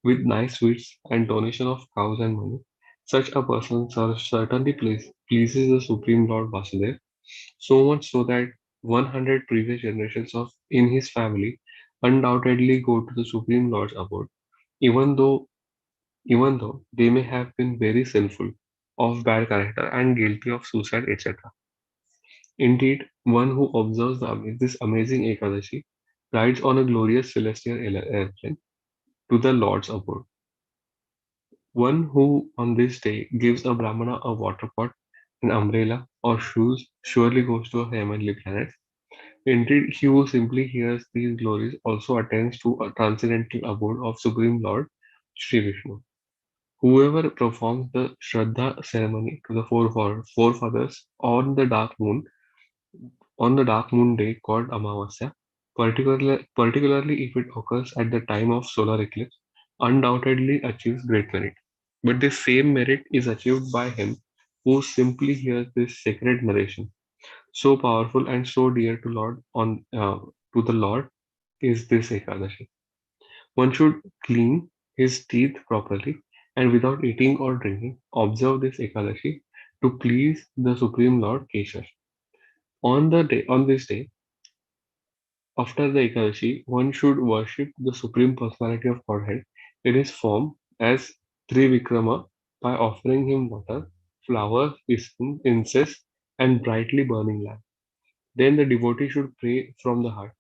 with nice sweets and donation of cows and money. Such a person certainly pleases the Supreme Lord Vasudev, so much so that 100 previous generations of in his family undoubtedly go to the Supreme Lord's abode, even though even though they may have been very sinful, of bad character, and guilty of suicide, etc. Indeed, one who observes this amazing Ekadashi rides on a glorious celestial airplane to the Lord's abode. One who on this day gives a Brahmana a water pot, an umbrella, or shoes surely goes to a heavenly planet. Indeed, he who simply hears these glories also attains to a transcendental abode of Supreme Lord Sri Vishnu. Whoever performs the Shraddha ceremony to the forefathers on the dark moon day called Amavasya, particularly if it occurs at the time of solar eclipse, undoubtedly achieves great merit. But this same merit is achieved by him who simply hears this sacred narration. So powerful and so dear to the Lord is this Ekadashi. One should clean his teeth properly and without eating or drinking, observe this Ekadashi to please the Supreme Lord Keshav. On this day, after the Ekadashi, one should worship the Supreme Personality of Godhead in his form as Trivikrama by offering him water, flowers, incense, and brightly burning lamp. Then the devotee should pray from the heart,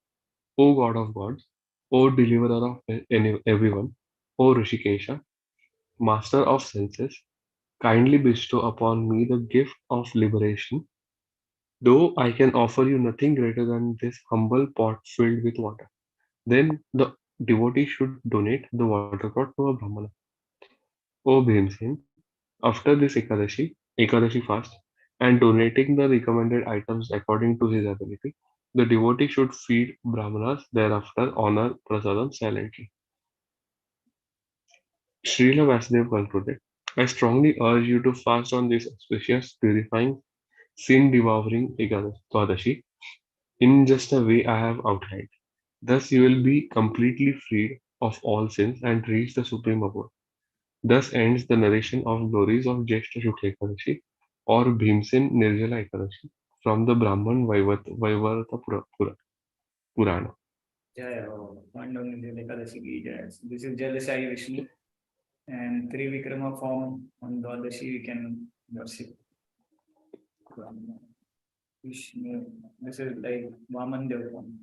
O God of gods, O deliverer of everyone, O Rishikesha, master of senses, kindly bestow upon me the gift of liberation, though I can offer you nothing greater than this humble pot filled with water. Then the devotee should donate the water pot to a Brahmana. O Bhimsen, after this Ekadashi fast, and donating the recommended items according to his ability, the devotee should feed Brahmanas thereafter honor prasadam silently. Srila Vasudev concluded, I strongly urge you to fast on this auspicious, purifying, sin-devouring Ekadashi in just the way I have outlined. Thus you will be completely freed of all sins and reach the supreme abode. Thus ends the narration of glories of Jyeshtha Shukla Ekadashi. or Bhimsen Nirjala Ekadashi from the Brahman Vaivarta Purana. Jaya Ho, Pandavani Ekadashi ki Jaya. This is Jalasai Vishnu and Trivikrama form on Dwadashi we can worship. Vishnu, this is like Vaman Dev form.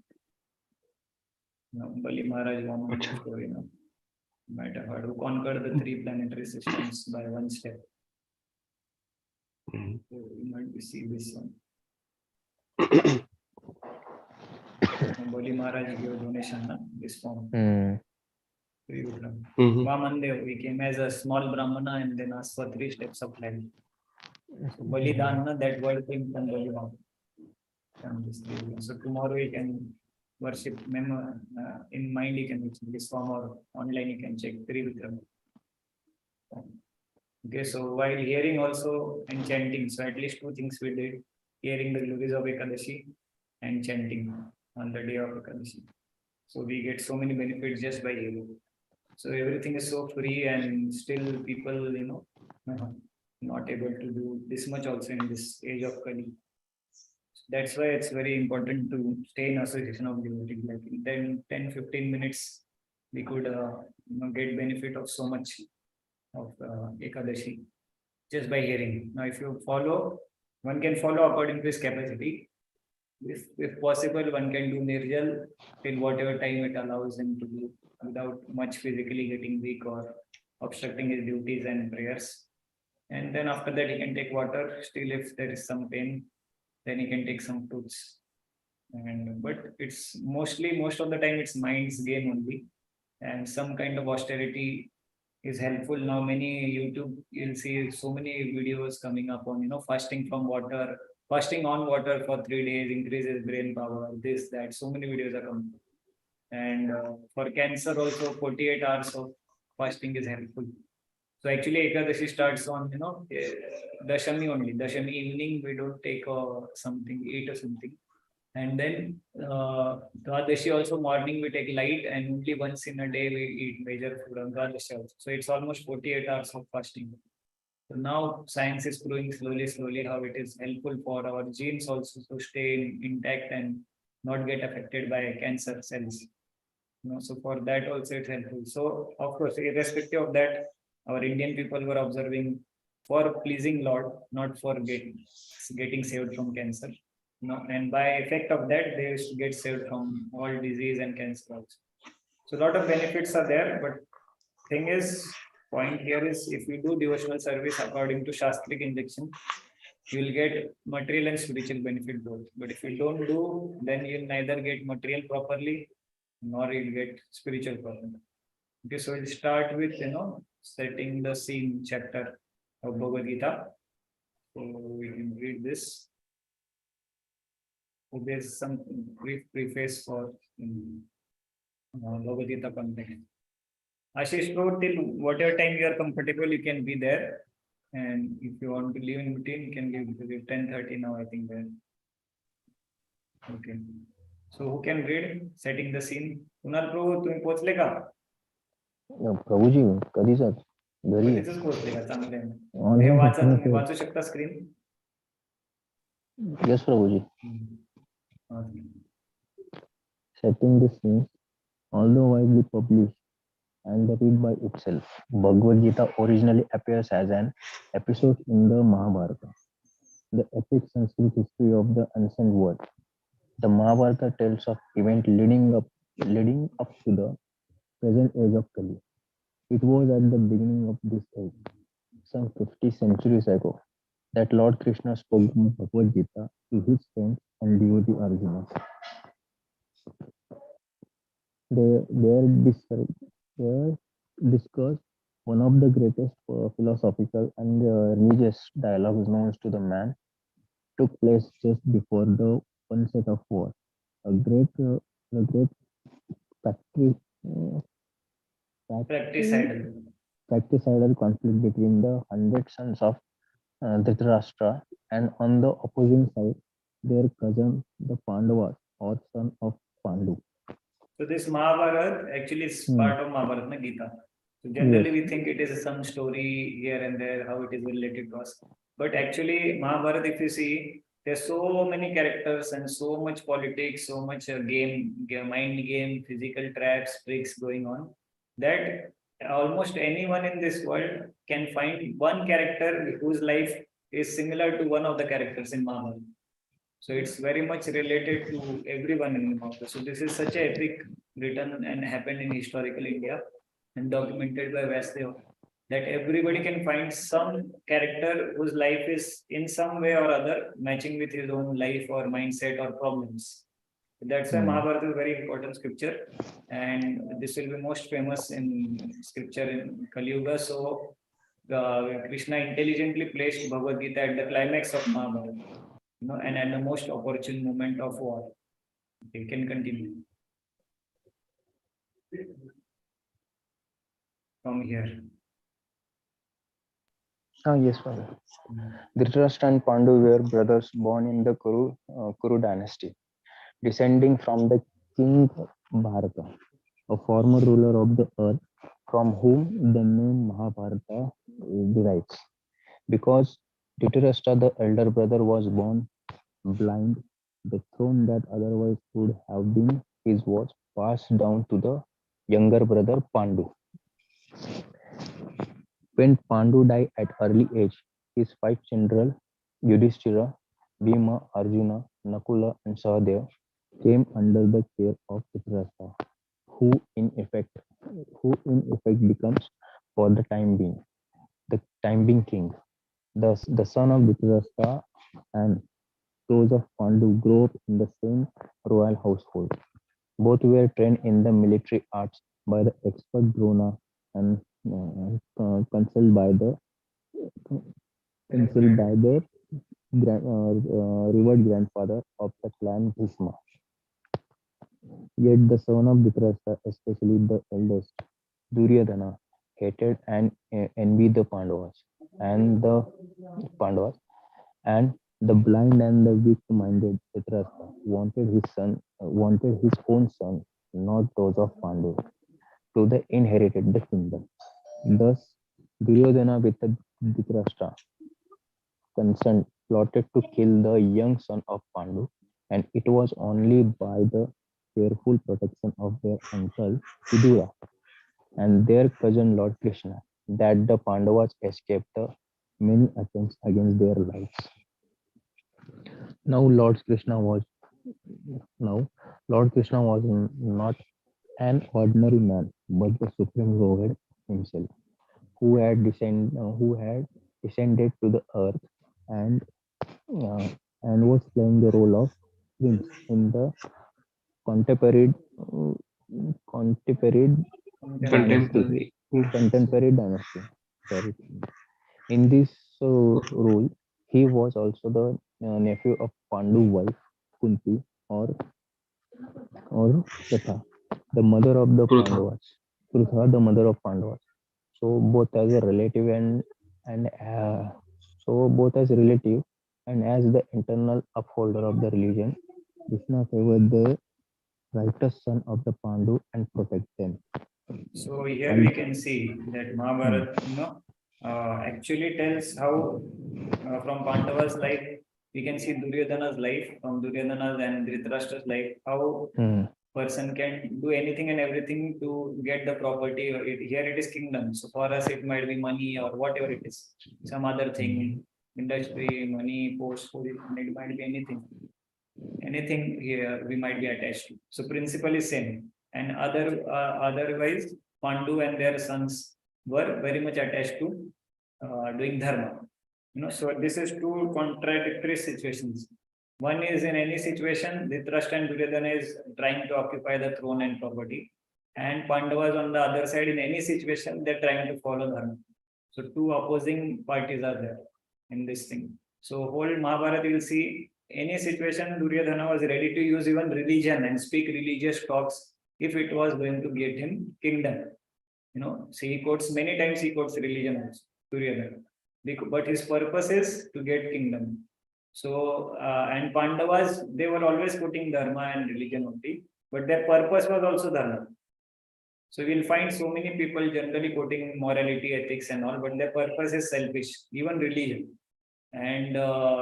Bali Maharaj Vaman Dev story. You might have heard, who conquered the three planetary systems by one step. Mhm. So you might be see this one. Bali Maharaj gave donation, na, this form. Trivikram. Mhm. Vamandev, we came as a small Brahmana and then asked for 3 steps of life. So Balidana, that word came from Balivam. So tomorrow you can worship in mind, you can check this form, or online you can check Trivikram. Okay, so while hearing also and chanting, so at least 2 things we did: hearing the glories of Ekadashi and chanting on the day of Ekadashi. So we get so many benefits just by hearing. So everything is so free, and still people, not able to do this much also in this age of Kali. That's why it's very important to stay in association of devotees. Like in 10-15 minutes, we could get benefit of so much of Ekadashi just by hearing. Now, if you follow, one can follow according to his capacity. If possible, one can do Nirjal till whatever time it allows him to do without much physically getting weak or obstructing his duties and prayers. And then after that, he can take water. Still, if there is some pain, then he can take some fruits. And but it's mostly, most of the time, it's mind's game only, and some kind of austerity is helpful. Now many YouTube, you'll see so many videos coming up on fasting from water, fasting on water for 3 days increases brain power, this, that, so many videos are coming. And for cancer also 48 hours of fasting is helpful. So actually Ekadashi starts on Dashami only. Dashami evening we don't take something, eat or something. And then Dwadashi also morning we take light, and only once in a day we eat major food on Dwadashi also. So it's almost 48 hours of fasting. So now science is proving slowly how it is helpful for our genes also to stay intact and not get affected by cancer cells. So for that also it's helpful. So of course, irrespective of that, our Indian people were observing for pleasing Lord, not for getting saved from cancer. And by effect of that, they used to get saved from all disease and cancer also. So a lot of benefits are there, but thing is, point here is if you do devotional service according to Shastric injection, you will get material and spiritual benefit both. But if you don't do, then you'll neither get material properly nor you'll get spiritual properly. Okay, so we'll start with setting the scene chapter of Bhagavad Gita. So we can read this. So there's some brief preface for Bhagavad Gita context. Ashish, go till whatever time you are comfortable, you can be there. And if you want to leave in between, you can leave because it's 10:30 now, I think. There. Okay. So who can read? Setting the scene. Kunal Prabhu, तुम्ही पोहोचले का? प्रभूजी कधीच घरी आहे. कधीच पोहोचले का? चांगले आहे. Online हे वाचा, session तुम्ही असेल. वाचू शकता screen? Yes, Prabhuji. Setting the scene, although widely published and read by itself, Bhagavad Gita originally appears as an episode in the Mahabharata, the epic Sanskrit history of the ancient world. The Mahabharata tells of events leading up to the present age of Kali. It was at the beginning of this age, some 50 centuries ago, that Lord Krishna spoke Bhagavad Gita to his friends and devotee Arjuna. They discussed one of the greatest philosophical and religious dialogues known to the man took place just before the onset of war. A great, the great factory, Practicidal. fratricidal conflict between the 100 sons of Dhritarashtra, and on the opposing side, their cousin, the Pandavas, or son of Pandu. So this Mahabharata actually is part of Mahabharata, Gita. So generally we think it is some story here and there, how it is related to us. But actually, Mahabharata, if you see, there's so many characters and so much politics, so much mind game, physical traps, tricks going on, that almost anyone in this world can find one character whose life is similar to one of the characters in Mahabharata. So it's very much related to everyone in Mahabharata. So this is such a epic written and happened in historical India and documented by Vasudeva, that everybody can find some character whose life is in some way or other matching with his own life or mindset or problems. That's why Mahabharata is a very important scripture, and this will be most famous in scripture in Kali Yuga. So Krishna intelligently placed Bhagavad Gita at the climax of Mahabharata, and at the most opportune moment of war. You can continue from here. Yes, Father. Dhritarashtra and Pandu were brothers born in the Kuru dynasty, descending from the king Bharata, a former ruler of the earth, from whom the name Mahabharata derives. Because Dhritarashtra, the elder brother, was born blind, the throne that otherwise would have been his was passed down to the younger brother Pandu. When Pandu died at early age, his five children, Yudhishthira, Bhima, Arjuna, Nakula, and Sahadeva, came under the care of Dhritarashtra, who in effect becomes, for the time being king. Thus, the son of Dhritarashtra and those of Pandu grew up in the same royal household. Both were trained in the military arts by the expert Drona and consulted by the revered grandfather of the clan Bhishma. Yet the son of Dhritarashtra, especially the eldest, Duryodhana, hated and envied the Pandavas, and the blind and the weak-minded Dhritarashtra wanted his own son, not those of Pandu, to the inherited the kingdom. Thus, Duryodhana with the Dhritarashtra consent plotted to kill the young son of Pandu, and it was only by the careful protection of their uncle Vidura and their cousin Lord Krishna that the Pandavas escaped the many attempts against their lives. Now Lord Krishna was not an ordinary man, but the supreme Lord himself, who had descended to the earth and uh, was playing the role of prince in the contemporary uh, contemporary dynasty. Contemporary dynasty. Sorry. In this role, he was also the nephew of Pandu wife Kunti, or Pratha, the mother of the Prutha. Pandavas. Prutha, the mother of Pandavas. So both as a relative and both as relative and as the internal upholder of the religion, Krishna favored the righteous son of the Pandu and protect them. So here we can see that Mahabharata, actually tells how from Pandava's life we can see Duryodhana's life, from Duryodhana's and Dhritarashtra's life, how person can do anything and everything to get the property. Here it is kingdom. So for us it might be money or whatever it is, some other thing, industry, money, post, position, it might be anything. Anything here we might be attached to. So principle is same. And otherwise, Pandu and their sons were very much attached to doing dharma. So this is two contradictory situations. One is in any situation, Dhritarashtra and Duryodhana is trying to occupy the throne and property, and Pandavas on the other side, in any situation, they're trying to follow dharma. So two opposing parties are there in this thing. So whole Mahabharata, you will see any situation, Duryodhana was ready to use even religion and speak religious talks if it was going to get him kingdom. So he quotes many times, he quotes religion also, Duryodhana. But his purpose is to get kingdom. So, and Pandavas, they were always quoting dharma and religion only, but their purpose was also dharma. So we'll find so many people generally quoting morality, ethics and all, but their purpose is selfish, even religion. And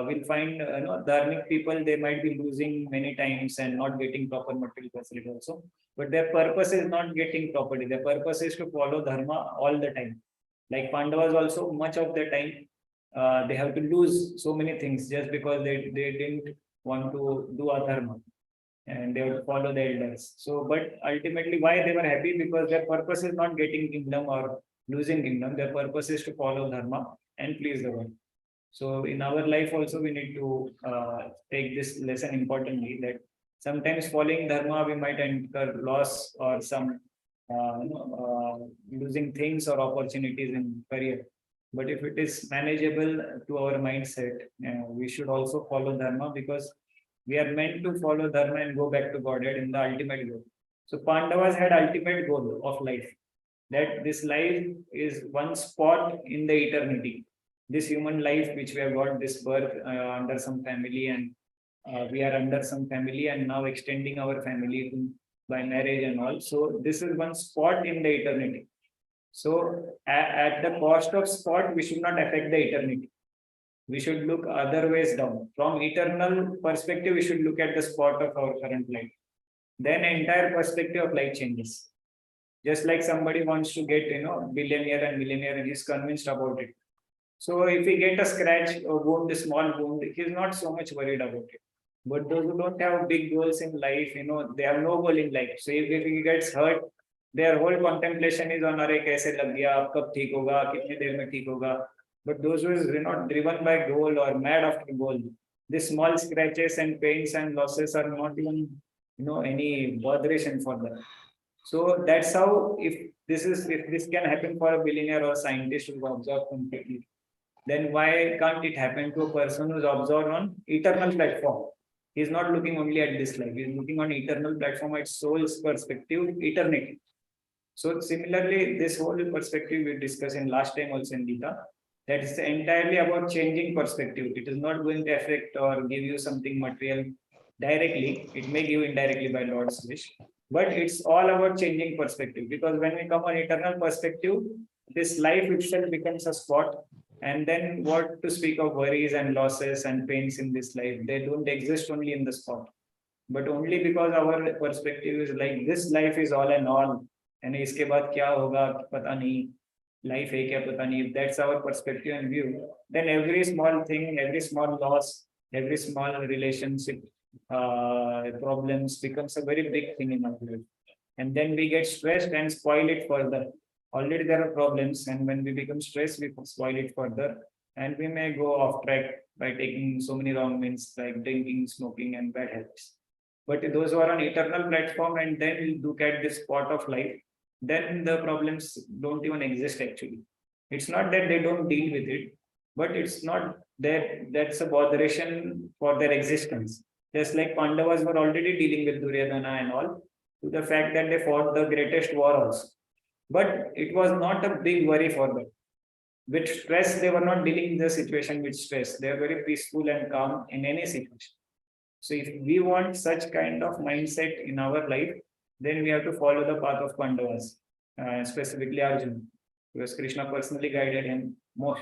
we'll find dharmic people, they might be losing many times and not getting proper material facility also, but their purpose is not getting property. Their purpose is to follow dharma all the time. Like Pandavas also, much of the time they have to lose so many things just because they didn't want to do adharma and they would follow the elders. So, but ultimately, why they were happy? Because their purpose is not getting kingdom or losing kingdom. Their purpose is to follow dharma and please the world. So, in our life also, we need to take this lesson importantly, that sometimes following dharma, we might incur loss or some losing things or opportunities in career. But if it is manageable to our mindset, we should also follow dharma, because we are meant to follow dharma and go back to Godhead in the ultimate goal. So Pandavas had ultimate goal of life, that this life is one spot in the eternity. This human life which we have got, this birth under some family, and we are under some family and now extending our family by marriage and all. So this is one spot in the eternity. So at the cost of spot, we should not affect the eternity. We should look other ways down. From eternal perspective, we should look at the spot of our current life. Then entire perspective of life changes. Just like somebody wants to get, billionaire and millionaire, and he's convinced about it. So if he get a scratch or wound, a small wound, he's not so much worried about it. But those who don't have big goals in life, they have no goal in life. So if he gets hurt, their whole contemplation is on, अरे कैसे लग गया, अब कब ठीक होगा, कितने देर में ठीक होगा. But those who is not driven by goal or mad after goal, these small scratches and pains and losses are not even any botheration for them. So that's how, if this can happen for a billionaire or scientist who observe completely, then why can't it happen to a person who's observed on eternal platform? He's not looking only at this life, he's looking on eternal platform at soul's perspective, eternity. So similarly, this whole perspective we discussed in last time also in Gita, that is entirely about changing perspective. It is not going to affect or give you something material directly. It may give indirectly by Lord's wish, but it's all about changing perspective. Because when we come on eternal perspective, this life itself becomes a spot. And then what to speak of worries and losses and pains in this life? They don't exist only in the spot. But only because our perspective is like this life is all and all. And इसके बाद क्या होगा पता नहीं, life है क्या पता नहीं. If that's our perspective and view, then every small thing, every small loss, every small relationship problems becomes a very big thing in our life. And then we get stressed and spoil it further. Already there are problems, and when we become stressed, we spoil it further. And we may go off track by taking so many wrong means like drinking, smoking, and bad habits. But those who are on eternal platform and then look at this spot of life, then the problems don't even exist actually. It's not that they don't deal with it, but it's not that that's a botheration for their existence. Just like Pandavas were already dealing with Duryodhana and all, to the fact that they fought the greatest war also. But it was not a big worry for them. With stress, they were not dealing the situation with stress. They are very peaceful and calm in any situation. So if we want such kind of mindset in our life, then we have to follow the path of Pandavas, specifically Arjuna, because Krishna personally guided him most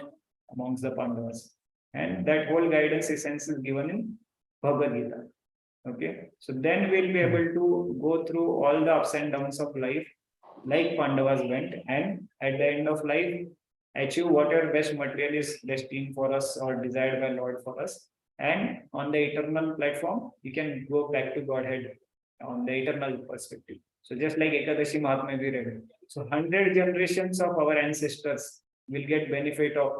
amongst the Pandavas. And that whole guidance essence is given in Bhagavad Gita. Okay, so then we'll be able to go through all the ups and downs of life like Pandavas went, and at the end of life, achieve whatever best material is destined for us or desired by Lord for us. And on the eternal platform, you can go back to Godhead on the eternal perspective. So just like Ekadashi Mahatma we read, so 100 generations of our ancestors will get benefit of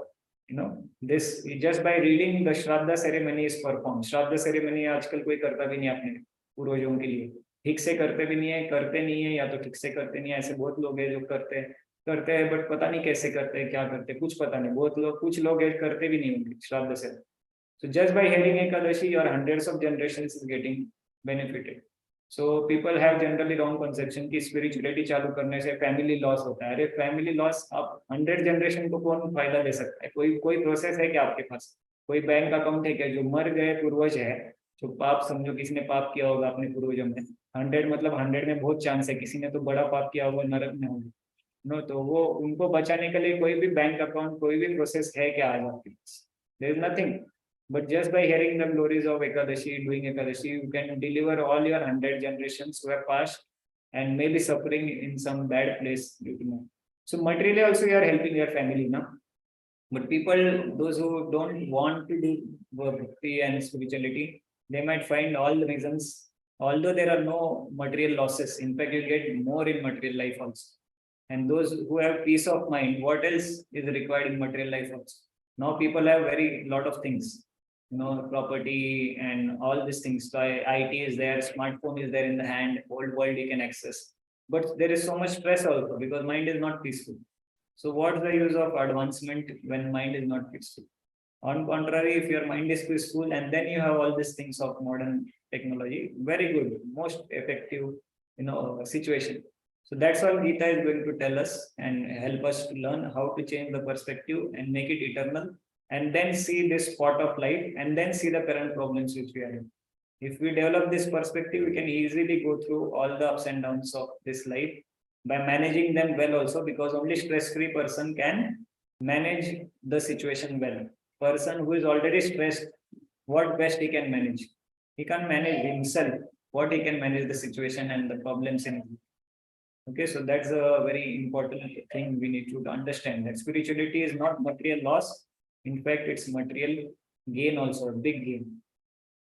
this just by reading the Shraddha ceremony is performed. Shraddha ceremony आजकल कोई करता भी नहीं अपने पूर्वजों के लिए, ठीक से करते भी नहीं है, करते नहीं है, या तो ठीक से करते नहीं है. ऐसे बहुत लोग हैं जो करते हैं बट पता नहीं कैसे करते हैं, क्या करते हैं, कुछ पता नहीं. बहुत लोग, कुछ लोग करते भी नहीं होंगे श्राद्ध से. So just by hearing Ekadashi, your hundreds of generations is getting benefited. So people have generally wrong conception कि spirituality चालू करने से family loss होता है. अरे family loss आप 100 generation को कौन फायदा ले सकता है? कोई प्रोसेस है क्या आपके पास? कोई बैंक अकाउंट है क्या? जो मर गए पूर्वज है, जो पाप, समझो किसी ने पाप किया होगा अपने पूर्वजों में, 100 मतलब 100 में बहुत चांस है किसी ने तो बड़ा पाप किया होगा, नरक में होगा. तो वो उनको बचाने के लिए कोई भी बैंक अकाउंट, कोई भी प्रोसेस है क्या आज आपके पास? There is nothing. But just by hearing the glories of Ekadashi, doing Ekadashi, you can deliver all your 100 generations who have passed and maybe suffering in some bad place due to no. So materially also you are helping your family now. But people, those who don't want to do bhakti and spirituality, they might find all the reasons, although there are no material losses. In fact, you get more in material life also. And those who have peace of mind, what else is required in material life also? Now people have very lot of things, property and all these things. So IT is there, smartphone is there in the hand, whole world you can access. But there is so much stress also because mind is not peaceful. So what's the use of advancement when mind is not peaceful? On contrary, if your mind is peaceful and then you have all these things of modern technology, very good, most effective, situation. So that's all Gita is going to tell us and help us to learn how to change the perspective and make it eternal, and then see this spot of light and then see the current problems which we are in. If we develop this perspective, we can easily go through all the ups and downs of this life by managing them well also, because only stress-free person can manage the situation well. Person who is already stressed, what best he can manage? He can manage himself, what he can manage the situation and the problems in. Okay, so that's a very important thing we need to understand, that spirituality is not material loss. In fact, it's material gain also, big gain.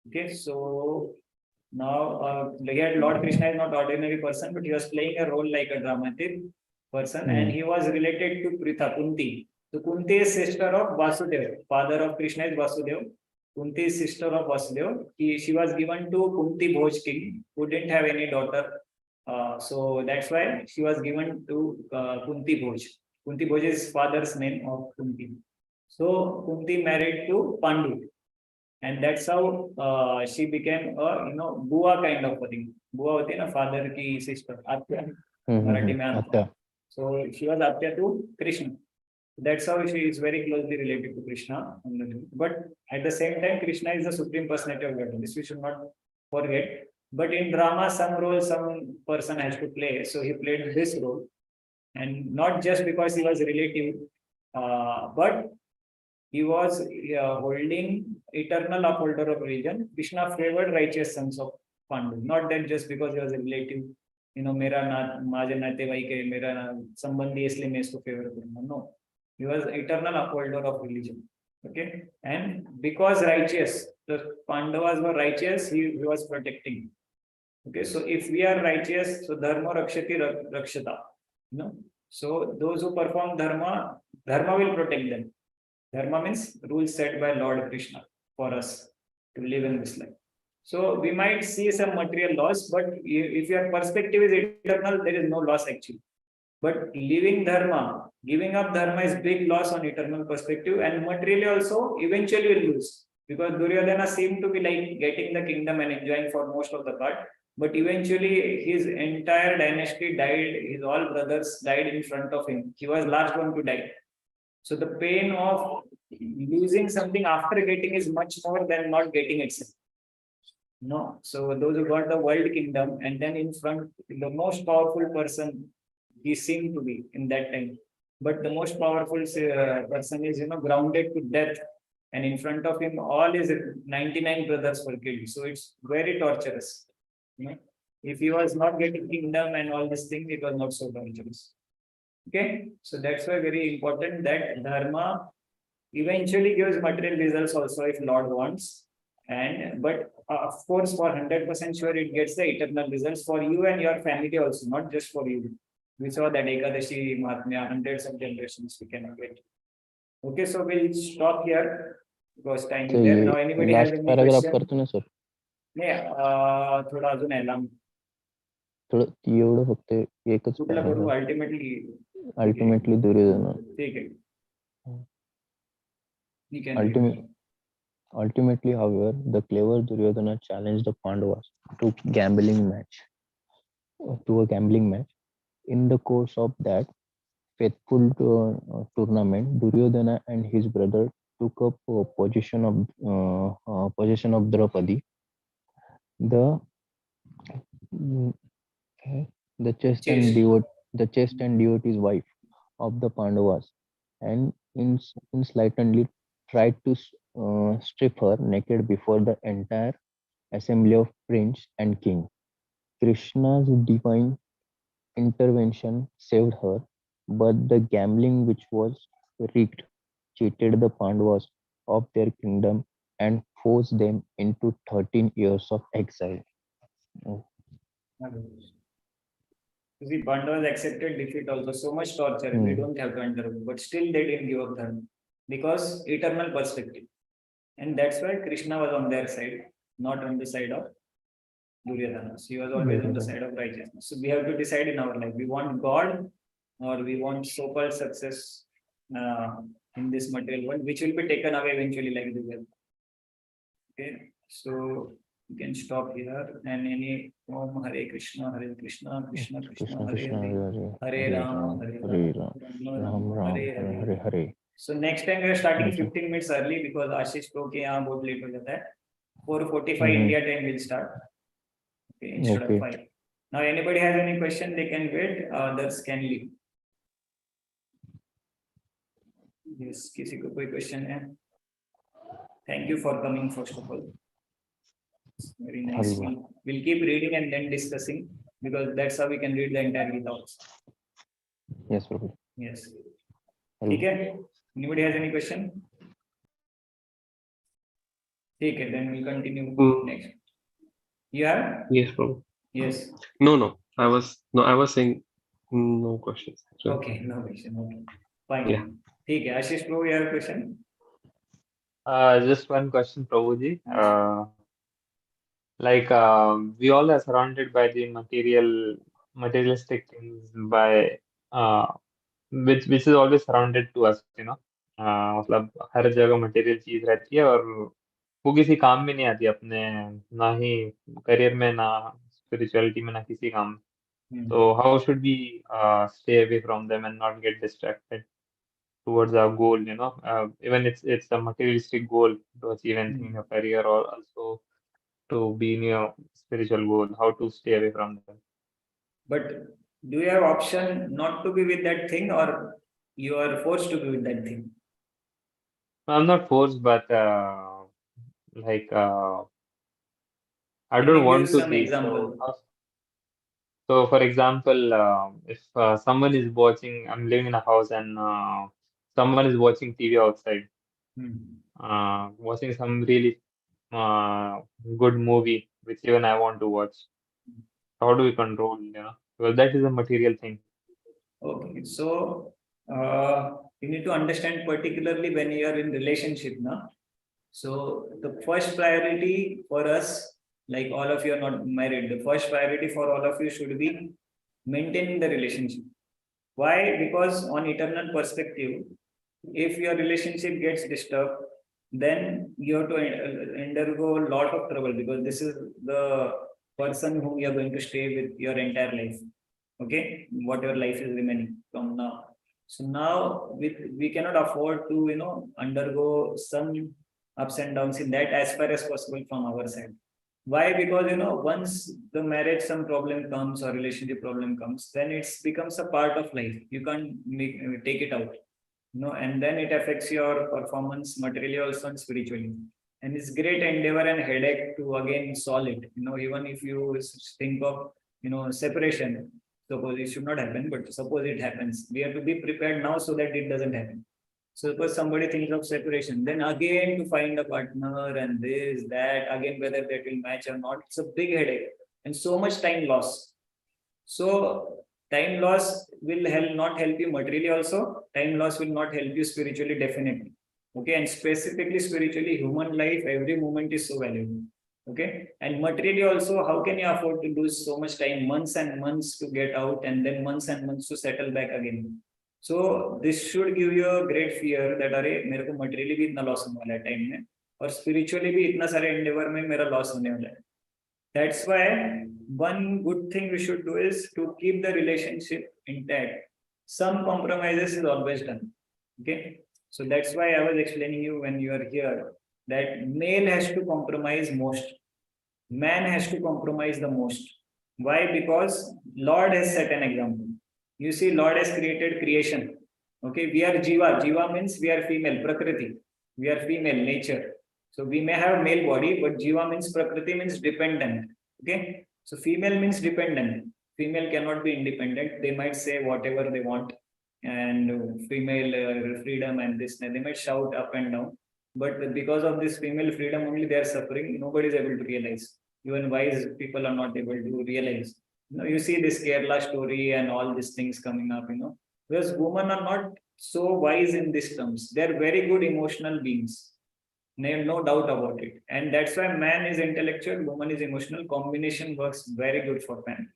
Okay, so now here Lord Krishna is not ordinary person, but he was playing a role like a dramatic person, and he was related to Pritha, Kunti. So Kunti is sister of Vasudeva. Father of Krishna is Vasudeva. Kunti is sister of Vasudeva. She was given to Kunti Bhoj king, who didn't have any daughter. So that's why she was given to Kunti Bhoj. Kunti Bhoj is father's name of Kunti. So Kunti married to Pandu, and that's how she became a bua kind of a thing. Bua होती है ना, father की sister, Atya, Marathi में Atya. So she was Atya to Krishna. That's how she is very closely related to Krishna. But at the same time, Krishna is the supreme personality of Godhead. This we should not forget. But in drama, some role some person has to play. So he played this role, and not just because he was relative, but he was holding eternal upholder of religion. Krishna favored righteous sons of Pandu, not that just because he was a relative. मेरा ना माझे नातेवाईक है, मेरा संबंधी इसलिए मैं इसको फेवर करूंगा. No, he was eternal upholder of religion. Okay, and because righteous, the Pandavas were righteous, he was protecting. Okay, so if we are righteous, so dharma rakshati rakshata. So those who perform dharma, dharma will protect them. Dharma means rules set by Lord Krishna for us to live in this life. So we might see some material loss, but if your perspective is eternal, there is no loss actually. But living dharma, giving up dharma is big loss on eternal perspective, and materially also eventually will lose, because Duryodhana seemed to be like getting the kingdom and enjoying for most of the part, but eventually his entire dynasty died, his all brothers died in front of him. He was last one to die. So the pain of losing something after getting is much more than not getting itself. No, so those who got the world kingdom, and then in front, the most powerful person he seemed to be in that time. But the most powerful person is, grounded to death, and in front of him, all his 99 brothers were killed. So it's very torturous. If he was not getting kingdom and all these things, it was not so torturous. Okay, so that's why very important that dharma eventually gives material results also if Lord wants. But of course, for 100% sure, it gets the eternal results for you and your family also, not just for you. We saw that Ekadashi Mahatmya, hundreds of generations we can get. Okay, so we'll stop here because time is there. Now, anybody has any paragraph question? करतो ना sir. नाही, थोडा अजून आहे लांब. थोडं एवढं फक्त एकच कुठलं करू paragraph. अल्टिमेटली दुर्योधना. ठीक आहे. You can read. Ultimately, however, the clever Duryodhana challenged the Pandavas to a gambling match. In the course of that faithful tournament, Duryodhana and his brother took up possession of Draupadi, the chaste and devotee's wife of the Pandavas, and insolently tried to strip her naked before the entire assembly of prince and king. Krishna's divine intervention saved her, but the gambling which was rigged cheated the Pandavas of their kingdom and forced them into 13 years of exile. Oh, You see, Pandavas accepted defeat also, so much torture, and we don't have to undergo, but still they didn't give up dharma because eternal perspective. And that's why Krishna was on their side, not on the side of Duryodhana. He was always on the side of righteousness. So we have to decide in our life: we want God or we want so-called success in this material world, which will be taken away eventually, like the wealth. Okay, so you can stop here. And any Om Hare Krishna, Krishna, Krishna Krishna Hare Krishna Hare, Hare Hare Hare Ram, Ram Hare Hare Ram, Ram Ram Ram Ram, Ram Hare Hare Hare. Hare Hare. So next time we are starting Okay. 15 minutes early because Ashish को के यहाँ बहुत late हो जाता है. 4:45 Mhm. India time will start. Okay, instead of Okay. 5. Now anybody has any question, they can wait. Others can leave. Yes, किसी को कोई question है? Thank you for coming first of all. Very nice. Haribo. We'll keep reading and then discussing because that's how we can read the entire Gita also. Yes, Prabhu. Yes. Haribo. ठीक है? Anybody has any question? ठीक है, then we'll continue next. You have? Yes, Prabhu. Yes. No. I was saying no questions. So, Okay, no question. Okay. Fine. Yeah. ठीक है, Ashish Prabhu, you have a question? Just one question, Prabhuji. We all are surrounded by the materialistic things by which is always surrounded to us, मतलब हर जगह material चीज रहती है और वो किसी काम में नहीं आती अपने, ना ही करियर में, ना स्पिरिचुअलिटी में, ना किसी काम में. So how should we stay away from them and not get distracted towards our goal, even it's a materialistic goal to achieve anything in your career or also to be in your spiritual goal, how to stay away from them. But do you have option not to be with that thing or you are forced to be with that thing? I'm not forced, but like I Can don't you want give to some be. example? So for example, if someone is watching, I'm living in a house and someone is watching TV outside, watching some really good movie, which even I want to watch. How do we control, Well, that is a material thing. Okay, so you need to understand particularly when you are in relationship now. So the first priority for us, like all of you are not married, the first priority for all of you should be maintaining the relationship. Why? Because on eternal perspective, if your relationship gets disturbed, then you have to undergo a lot of trouble because this is the person whom you are going to stay with your entire life. Okay, what your life is remaining from now. So now we cannot afford to undergo some ups and downs in that as far as possible from our side. Why? Because once the marriage some problem comes or relationship problem comes, then it becomes a part of life. You can't take it out. And then it affects your performance materially also and spiritually. And it's great endeavor and headache to again solve it. Even if you think of separation, suppose it should not happen, but suppose it happens, we have to be prepared now so that it doesn't happen. So suppose somebody thinks of separation, then again to find a partner and this, that, again whether that will match or not, it's a big headache and so much time loss. So time loss will not help you materially also. Time loss will not help you spiritually, definitely. Okay, and specifically spiritually, human life, every moment is so valuable. Okay, and materially also, how can you afford to lose so much time, months and months to get out, and then months and months to settle back again? So this should give you a great fear that अरे मेरे को materially भी इतना loss होने वाला है time में और spiritually भी इतना सारे endeavor में मेरा loss होने वाला है. That's why one good thing we should do is to keep the relationship intact. Some compromises is always done. Okay, so that's why I was explaining you when you are here that male has to compromise most, man has to compromise the most. Why? Because Lord has set an example. You see, Lord has created creation. Okay, we are Jiva. Jiva means we are female, Prakriti. We are female nature. So we may have male body, but Jiva means Prakriti means dependent. Okay. So female means dependent. Female cannot be independent. They might say whatever they want, and female freedom and this. They might shout up and down. But because of this female freedom only, they are suffering. Nobody is able to realize. Even wise people are not able to realize. You see this Kerala story and all these things coming up. Because women are not so wise in these terms. They are very good emotional beings. No doubt about it. And that's why man is intellectual, woman is emotional. Combination works very good for man.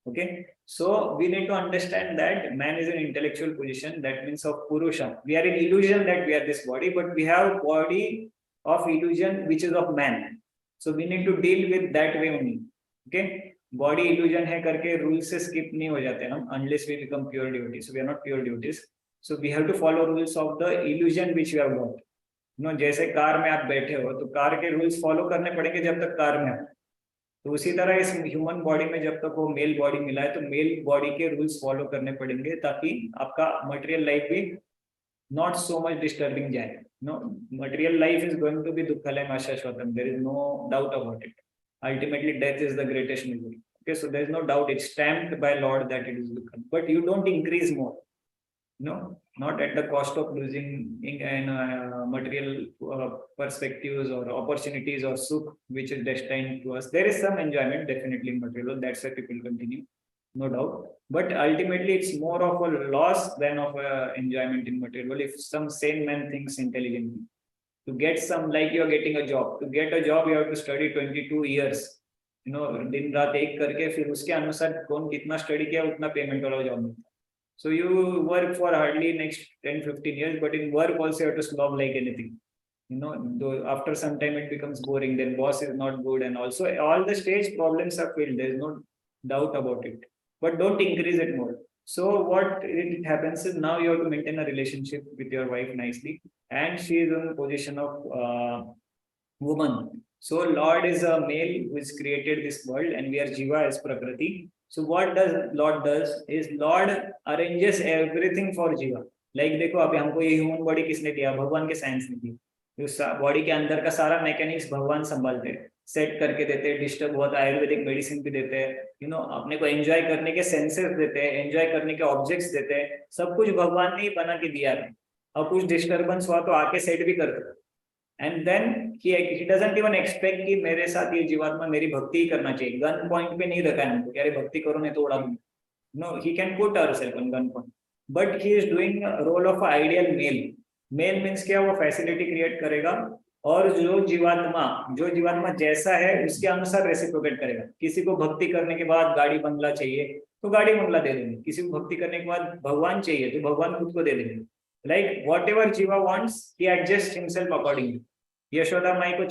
Okay. So we need to understand that man is in intellectual position. That means of Purusha. We are in illusion that we are this body, but we have body of illusion which is of man. So we need to deal with that way only. Okay. Body illusion है करके rules से skip नहीं हो जाते हम unless we become pure devotees. So we are not pure devotees. So we have to follow rules of the illusion which we have got. जैसे car में आप बैठे हो तो कार के रूल्स फॉलो करने पड़ेंगे जब तक कार में हो. तो उसी तरह इस ह्यूमन बॉडी में जब तक वो मेल बॉडी मिला है तो मेल बॉडी के रूल्स फॉलो करने पड़ेंगे ताकि आपका मटेरियल लाइफ भी नॉट सो मच डिस्टर्बिंग जाए. Material life is going to be दुःखलयम अशाश्वतम. There is no doubt about it. Ultimately death is the greatest misery. Okay, so there is no doubt. It's stamped by Lord that it is dukkha. But you don't increase more. Not at the cost of losing in material perspectives or opportunities or sukh which is destined to us. There is some enjoyment definitely in material. That's why people continue, no doubt. But ultimately, it's more of a loss than of a enjoyment in material. If some sane man thinks intelligently, to get some, like you are getting a job. To get a job, you have to study 22 years. दिन रात एक करके फिर उसके अनुसार कौन कितना study किया उतना पेमेंट वाला जॉब मिलता है. So you work for hardly next 10-15 years, but in work also you have to slob like anything. Though after some time it becomes boring, then boss is not good, and also all the stage problems are filled. There is no doubt about it. But don't increase it more. So what it happens is now you have to maintain a relationship with your wife nicely, and she is in the position of woman. So Lord is a male who has created this world, and we are Jiva as Prakriti. So what does Lord does is Lord arranges everything for Jiva. Like देखो अभी हमको ये human body किसने दिया? भगवान के science ने दी. Body के अंदर का सारा मैकेनिक्स भगवान संभालते हैं, सेट करके देते हैं. डिस्टर्ब हुआ तो आयुर्वेदिक मेडिसिन भी देते हैं. अपने को एंजॉय करने के सेंसेस देते हैं, एंजॉय करने के ऑब्जेक्ट्स देते हैं. सब कुछ भगवान ने ही बना के दिया है. और कुछ डिस्टर्बेंस हुआ तो आके सेट भी करते हैं. And then he doesn't even expect कि मेरे साथ ये जीवात्मा मेरी भक्ति ही करना चाहिए. गन पॉइंट पे नहीं रखा है हमको, यार भक्ति करो नहीं तो उड़ा दूंगा. No, he can put herself on gun point, but he is doing a role of ideal male. Male means क्या? वो फैसिलिटी क्रिएट करेगा और जो जीवात्मा जैसा है उसके अनुसार रेसिप्रोकेट करेगा. किसी को भक्ति करने के बाद गाड़ी बंगला चाहिए तो गाड़ी बंगला दे देंगे. किसी को भक्ति करने के बाद भगवान चाहिए तो भगवान खुद को दे देंगे. Like whatever Jiva wants, he adjusts himself accordingly. Yashoda माई को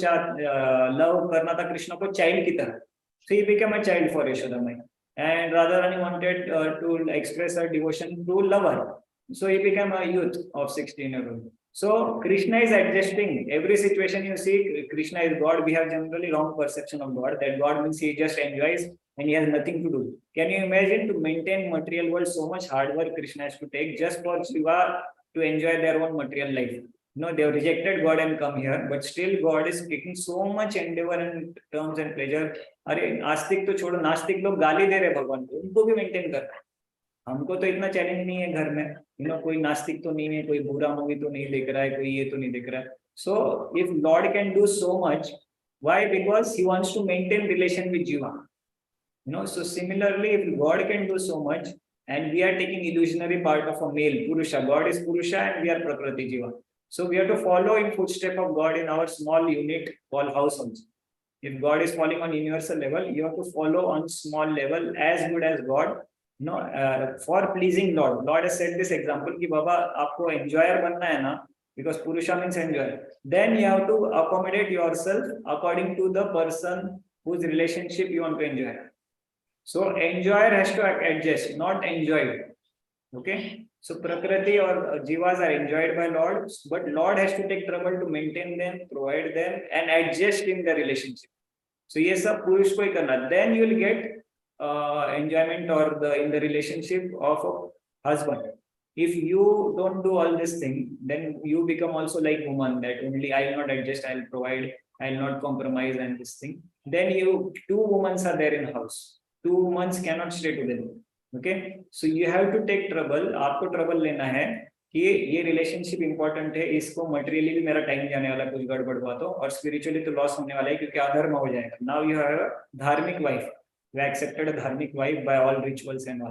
लव करना था कृष्ण को चाइल्ड की तरह. So he became a child for Yashoda Mai. And Radharani wanted to express her devotion to love her. So he became a youth of 16-year-old. So Krishna is adjusting every situation. You see, Krishna is God. We have generally wrong perception of God, that God means he just enjoys and he has nothing to do. Can you imagine to maintain material world, so much hard work Krishna has to take just for Shiva to enjoy their own material life? They have rejected God and come here, but still God is taking so much endeavor and terms and pleasure. अरे आस्तिक तो छोड़ो, नास्तिक लोग गाली दे रहे भगवान को, उनको भी मेंटेन कर. हमको तो इतना चैलेंज नहीं है घर में. कोई नास्तिक तो नहीं है, कोई बुरा मूवी तो नहीं देख रहा है, कोई ये तो नहीं देख रहा है. So if Lord can do so much, why? Because he wants to maintain relation with Jiva. So similarly, if God can do so much, and we are taking illusionary part of a male Purusha, God is Purusha and we are Prakriti Jiva. So we have to follow in footstep of God in our small unit called house also. If God is falling on universal level, you have to follow on small level as good as God. For pleasing Lord. Lord has said this example कि बाबा आपको enjoyer बनना है ना, because Purusha means enjoyer. Then you have to accommodate yourself according to the person whose relationship you want to enjoy. So enjoyer has to adjust, not enjoyed. Okay. So Prakriti or Jivas are enjoyed by Lord, but Lord has to take trouble to maintain them, provide them, and adjust in the relationship. So ये सब पुरुष को ही करना. Then you will get enjoyment or in the relationship of a husband. If you don't do all this thing, then you become also like woman, that only I'll not adjust, I'll provide, I'll not compromise and this thing. Then two women are there in the house. 2 months cannot stay together. Okay, so you have to take trouble. आपको trouble लेना है कि ये relationship important है, इसको materially भी मेरा time जाने वाला कुछ गड़बड़ हुआ तो, और स्पिरिचुअली तो लॉस होने वाला है क्योंकि अधर्म हो जाएगा. नाउ यू हैव अ धार्मिक वाइफ, यू एक्सेप्टेड अ धार्मिक wife by all rituals and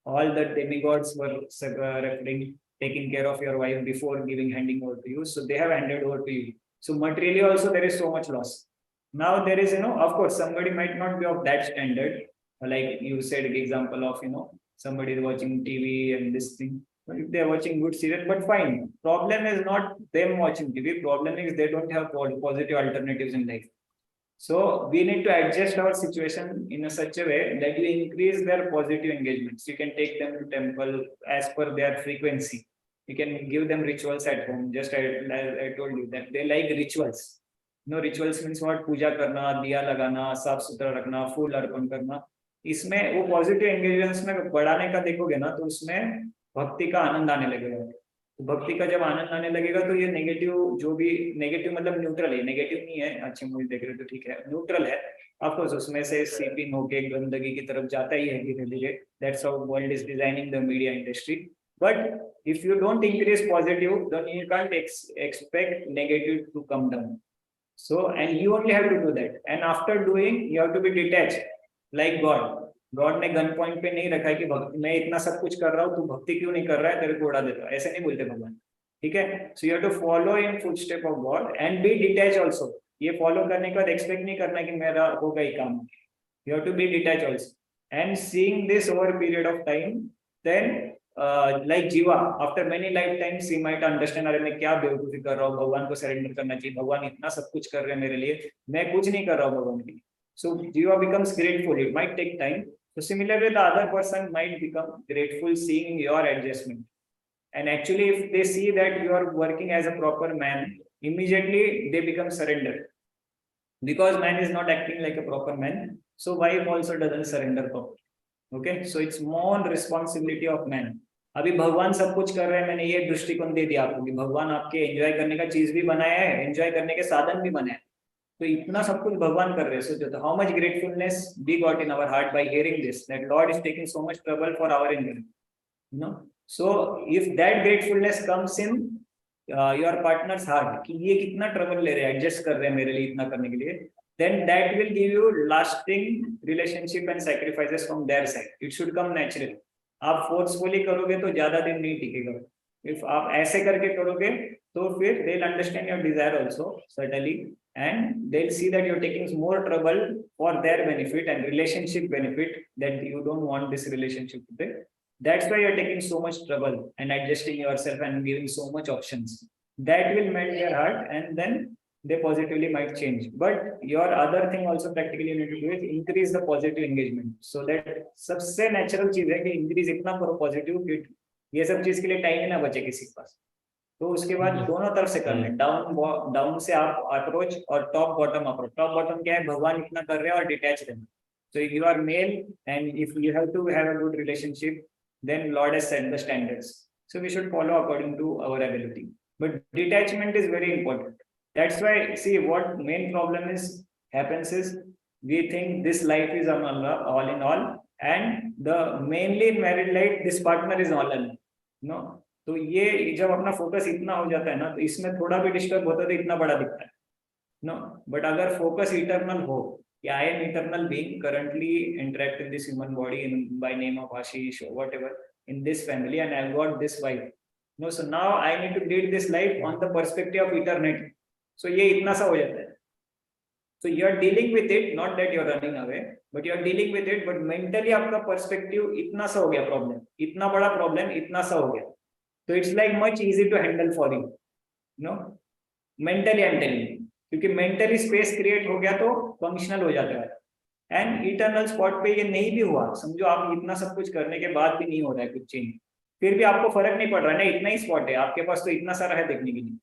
all the demigods were referring, taking care of your wife before handing over to you, so they have handed over to you. So materially also there is so much loss. Now there is, of course somebody might not be of that standard, like you said the example of, somebody is watching TV and this thing. If they are watching good serial, but fine. Problem is not them watching TV. Problem is they don't have positive alternatives in life. So we need to adjust our situation in a such a way that you increase their positive engagements. You can take them to temple as per their frequency. You can give them rituals at home. Just as I told you that they like rituals. Rituals means what? पूजा करना, दिया लगाना, साफ सुथरा रखना, फूल अर्पण करना. इसमें वो positive engagements में बढ़ाने का देखोगे ना, तो उसमें भक्ति का आनंद आने लगेगा. तो भक्ति का जब आनंद आने लगेगा तो ये नेगेटिव, जो भी नेगेटिव मतलब न्यूट्रल है, नेगेटिव नहीं है. अच्छी मूवी देख रहे तो ठीक है, न्यूट्रल है. ऑफकोर्स उसमें से सीपिंग होके गंदगी की तरफ जाता ही है धीरे धीरे. That's how world is designing the media industry. But if you don't increase positive, then you can't expect negative to come down. So, and you only have to do that. And after doing, you have to be detached, like God. God ने gun point पे नहीं रखा है कि मैं इतना सब कुछ कर रहा हूँ, तू भक्ति क्यों नहीं कर रहा है, तेरे को उड़ा देता. ऐसे नहीं बोलते भगवान. ठीक है. So you have to follow in footstep of God and be detach also. ये फॉलो करने के बाद एक्सपेक्ट नहीं करना कि मेरा होगा ही काम. You have to be detach also and seeing this over period of time. Then like Jiva, after many lifetimes he might understand, अरे मैं क्या बेवकूफी कर रहा हूँ, भगवान को सरेंडर करना चाहिए, भगवान इतना सब कुछ कर रहे हैं मेरे लिए, मैं कुछ नहीं कर रहा हूँ भगवान के लिए. So Jiva becomes grateful. It might take time. So similarly, the other person might become grateful seeing your adjustment. And actually, if they see that you are working as a proper man, immediately they become surrender. Because man is not acting like a proper man, so wife also doesn't surrender properly. Okay, so it's more responsibility of man. अभी भगवान सब कुछ कर रहे हैं, मैंने ये दृष्टिकोण दे दिया आपको कि भगवान आपके एंजॉय करने का चीज भी बनाया है, एंजॉय करने के साधन भी बनाया है. तो इतना सब कुछ भगवान कर रहे हैं. सोचो how much gratefulness we got in our heart by hearing this, that Lord is taking so much trouble for our enjoyment. So if that gratefulness comes in your partner's heart कि ये कितना ट्रबल ले रहे हैं, adjust कर रहे हैं मेरे लिए इतना करने के लिए, then that will give you lasting relationship and sacrifices from their side. It should come naturally. आप फोर्सफुली करोगे तो ज्यादा दिन नहीं टिकेगा. इफ आप ऐसे करके करोगे तो फिर they'll understand your desire also certainly, and they'll see that you're taking more trouble for their benefit and relationship benefit, that you don't want this relationship today. That's why you're taking so much trouble and adjusting yourself and giving so much options. That will melt their heart and then they positively might change. But your other thing also practically you need to do is increase the positive engagement, so that सबसे natural चीज है कि increase इतना करो positive कि ये सब चीज के लिए टाइम ही ना बचे किसी के पास. तो उसके बाद दोनों तरफ से करना है, डाउन से आप अप्रोच और top bottom approach. Top bottom क्या है, भगवान इतना कर रहे हैं और डिटैच रहना. So if you are male and if you have to have a good relationship, then Lord has set the standards. So we should follow according to our ability. But detachment is very important. That's why, see, what main problem happens is we think this life is all in all, and the mainly in married life this partner is all in all. No, तो ये जब अपना focus इतना हो जाता है ना, तो इसमें थोड़ा भी डिस्टर्ब होता है तो इतना बड़ा दिखता है. No, but अगर फोकस इटर्नल हो, I am eternal being currently interact in this human body by name of Ashish or whatever in this family, and I've got this wife. No, so now I need to lead this life on the perspective of eternity. So ये इतना सा हो जाता है. So you are dealing with it, not that you are running away, but you are dealing with it. But mentally आपका perspective इतना सा हो गया problem, इतना बड़ा problem इतना सा हो गया. So it's like much easy to handle for you. No, mentally I'm telling you, क्योंकि mentally space create हो गया तो functional हो जाता है. And eternal spot पे ये नहीं भी हुआ, समझो आप इतना सब कुछ करने के बाद भी नहीं हो रहा है कुछ चेंज, फिर भी आपको फर्क नहीं पड़ रहा है ना, इतना ही स्पॉट है आपके पास, तो इतना सारा है देखने के लिए.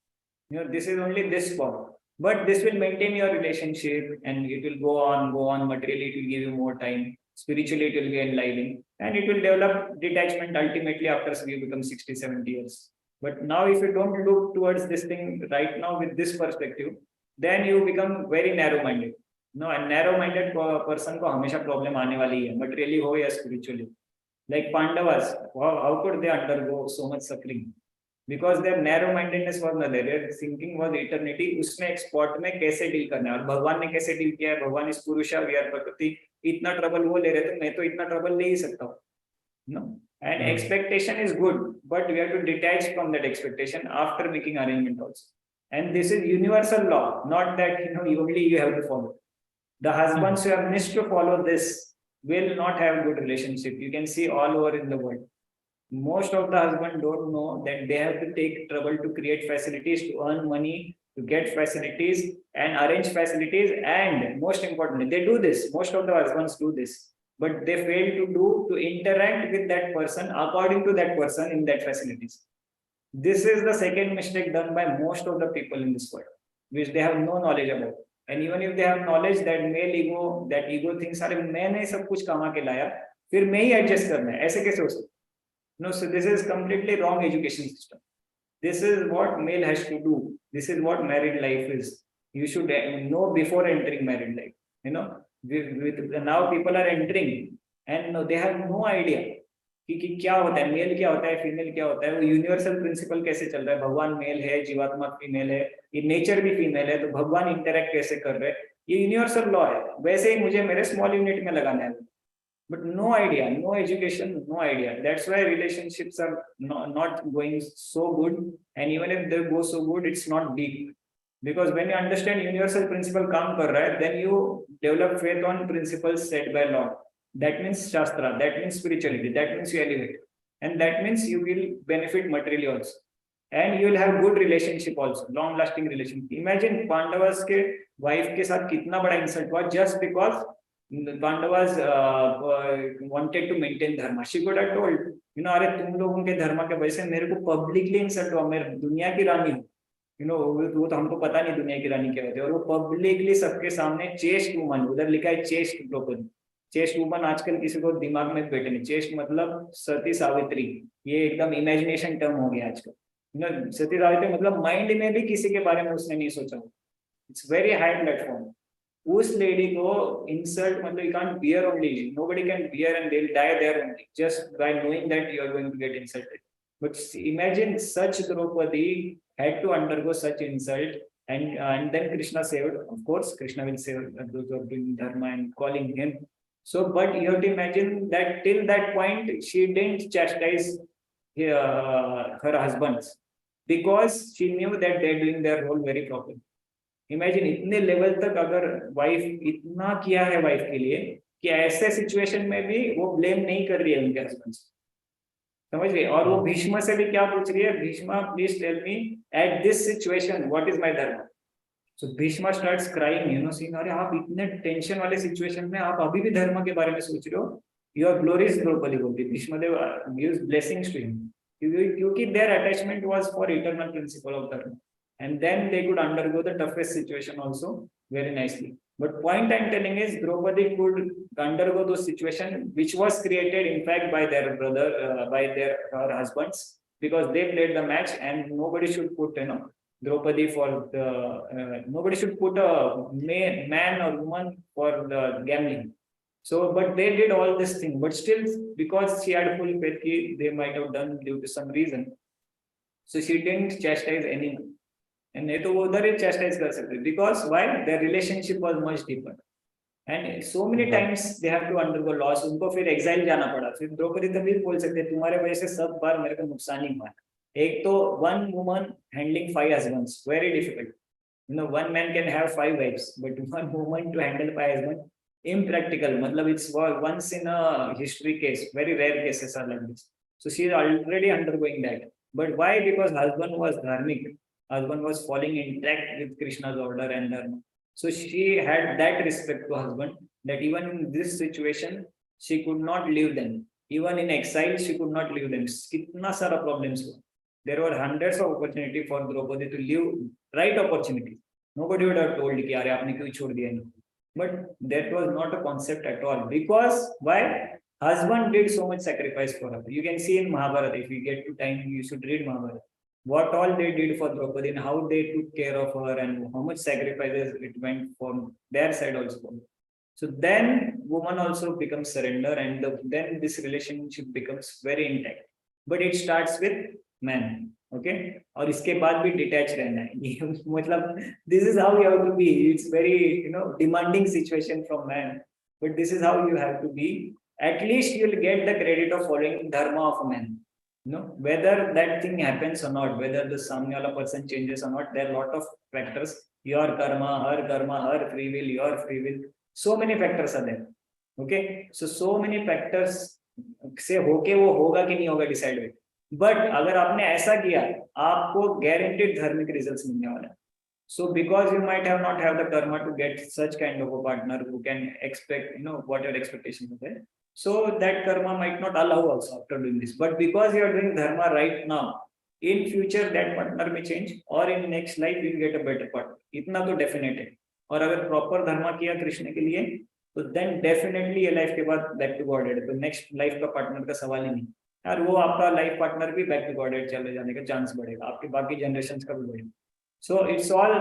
This is only this spot, but this will maintain your relationship and it will go on. Materially, it will give you more time. spiritually it will be enlivening, and it will develop detachment ultimately after we become 60, 70 years. But now if you don't look towards this thing right now with this perspective, then you become very narrow-minded. No, a narrow-minded person को हमेशा problem आने वाली है, materially हो या spiritually. Like Pandavas, how could they undergo so much suffering? Because their narrow-mindedness was not there. Their thinking was eternity. उसमें एक spot में कैसे deal करना है, और भगवान ने कैसे deal किया है? भगवान इस पुरुषा विहार प्रकृति, इतना trouble वो ले रहे थे, मैं तो इतना trouble ले ही सकता हूँ. No, and expectation is good, but we have to detach from that expectation after making arrangement also. And this is universal law, not that only you have to follow. The husbands who have missed to follow this will not have good relationship. You can see all over in the world. Most of the husbands don't know that they have to take trouble to create facilities, to earn money, to get facilities and arrange facilities, and most importantly, they do this. Most of the husbands do this, but they fail to interact with that person according to that person in that facilities. This is the second mistake done by most of the people in this world, which they have no knowledge about. And even if they have knowledge, that male ego, that ego thinks, अरे मैंने सब कुछ कमा के लाया, फिर मैं ही adjust करना है, ऐसे कैसे हो सकता? No, so this is completely wrong education system. This is what male has to do. This is what married life is. You should know before entering married life. Now people are entering and they have no idea कि क्या होता है, mail क्या होता है, female क्या होता है, वो यूनिवर्सल प्रिंसिपल कैसे चल रहा है, भगवान मेल है, जीवात्मा फीमेल है, ये नेचर भी फीमेल है, तो भगवान इंटरेक्ट कैसे कर रहे हैं, ये यूनिवर्सल लॉ है. वैसे ही मुझे मेरे स्मॉल यूनिट में लगाना है, but no idea, no education, no idea. That's why relationships are not going so good, and even if they go so good, it's not deep. Because when you understand universal principle काम कर रहा है, then you develop faith on principles set by Lord. That means Shastra, that means spirituality, that means you elevate. And that means you will benefit materially also. And you will have good relationship also, long lasting relationship. Imagine Pandavas के wife के साथ कितना बड़ा insult हुआ just because Pandavas wanted to maintain dharma. She could have told, अरे तुम लोगों के धर्म के वजह से मेरे को publicly insult हुआ, मैं दुनिया की रानी हूँ. वो तो हमको पता नहीं दुनिया की रानी क्या होती है, और वो पब्लिकली सबके सामने चेस्ट वुमन, उधर लिखा है चेस्ट द्रौपदी. चेस्ट वुमन आजकल किसी को दिमाग में बैठे नहीं. चेस्ट मतलब सती सावित्री, ये एकदम इमेजिनेशन टर्म हो गया आजकल. सती सावित्री मतलब माइंड में भी किसी के बारे में उसने नहीं सोचा. It's very high platform. उस लेडी को इंसल्ट मतलब you can't bear only, nobody can bear and they will die there only just by knowing that you are going to get insulted. But imagine such Draupadi had to undergo such insult, and then Krishna saved. Of course, Krishna will save those who are doing dharma and calling him. So, but you have to imagine that till that point, she didn't chastise her husbands because she knew that they're doing their role very properly. Imagine इतने level तक अगर wife इतना किया है wife के लिए कि ऐसे सिचुएशन में भी वो ब्लेम नहीं कर रही है उनके हस्बैंड से. समझ गए? और वो भीष्म से भी क्या पूछ रही है, Bhishma please tell me at this situation what is my dharma. So Bhishma starts crying, seeing, अरे आप इतने टेंशन वाले सिचुएशन में आप अभी भी धर्म के बारे में सोच रहे हो. यू आर ग्लोरियस द्रौपदी बोलती. Bhishmadev gives blessings to him क्योंकि there attachment was for eternal principle of dharma, and then they could undergo the toughest situation also very nicely. But point I'm telling is Draupadi could undergo those situations which was created in fact by their brother, by her husbands, because they played the match, and nobody should put Draupadi for the nobody should put a man or woman for the gambling. So but they did all this thing, but still because she had full faith they might have done due to some reason, so she didn't chastise anyone. And नहीं तो वो उधर ही chastise कर सकते, because why? Their relationship was much deeper, and so many times they have to undergo loss. उनको फिर exile जाना पड़ा. फिर द्रौपदी तभी बोल सकते तुम्हारे वजह से सब बार मेरे को नुकसान ही हुआ. एक तो one woman handling 5 husbands, very difficult. One man can have 5 wives, but one woman to handle 5 husbands, impractical. मतलब it's once in a history case, very rare cases are like this. So she is already undergoing that. But why? Because husband was dharmic. Husband was falling intact with Krishna's order and dharma. So she had that respect to husband that even in this situation she could not leave them. Even in exile she could not leave them. Kitna sara problems were. There were hundreds of opportunity for Draupadi to leave, right opportunity. Nobody would have told कि अरे आपने क्यों छोड़ दिया इनको. But that was not a concept at all. Because why? Husband did so much sacrifice for her. You can see in Mahabharata, if you get to time, you should read Mahabharata. What all they did for Draupadi and how they took care of her and how much sacrifices it went from their side also. So then woman also becomes surrender, and then this relationship becomes very intact. But it starts with man. Okay, और इसके बाद भी detach रहना है ये मतलब this is how you have to be. It's very demanding situation from man, but this is how you have to be. At least you'll get the credit of following dharma of man. Whether that thing happens or not, whether the samne wala person changes or not, there are a lot of factors. Your karma, her free will, your free will. So many factors are there. Okay, so many factors से होके वो होगा कि नहीं होगा decide हुए. But अगर आपने ऐसा किया, आपको गारंटीड धार्मिक रिजल्ट्स मिलने वाला है. So because you might have not have the karma to get such kind of a partner who can expect, what your expectations are there. So that karma might not allow also after doing this. But because you are doing dharma right now, in future that partner may change, or in next life you will get a better partner. इतना तो definite है. और अगर proper dharma किया कृष्ण के लिए, तो then definitely ये life के बाद back to Godhead है. तो next life का partner का सवाल ही नहीं. यार वो आपका लाइफ पार्टनर भी बैक टू गॉडेड चले जाने का चांस बढ़ेगा, आपके बाकी जनरेशंस का भी बढ़ेगा. So it's all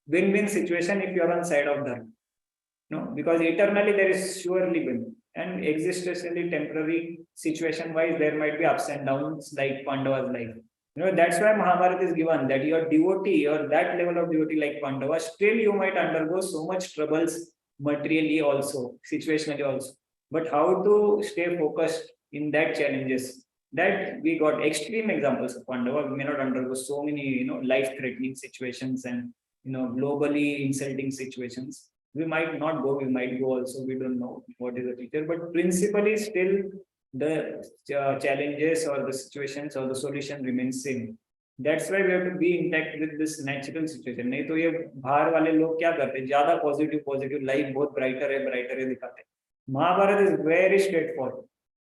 win-win situation if you are on side of dharma. Because eternally there is surely win, and existentially temporary situation wise there might be ups and downs like Pandava's life. That's why Mahabharata is given that your devotee or that level of devotee like Pandava, still you might undergo so much troubles materially also, situationally also. But how to stay focused in that challenges, that we got extreme examples of Pandava. We may not undergo so many, life-threatening situations and, globally insulting situations. We might not go, we might go also, we don't know what is the future, but principally still the challenges or the situations or the solution remains same. That's why we have to be intact with this natural situation. नहीं तो ये बाहर वाले लोग क्या करते हैं, ज्यादा पॉजिटिव लाइफ बहुत ब्राइटर है दिखाते हैं. Mahabharata is very straightforward.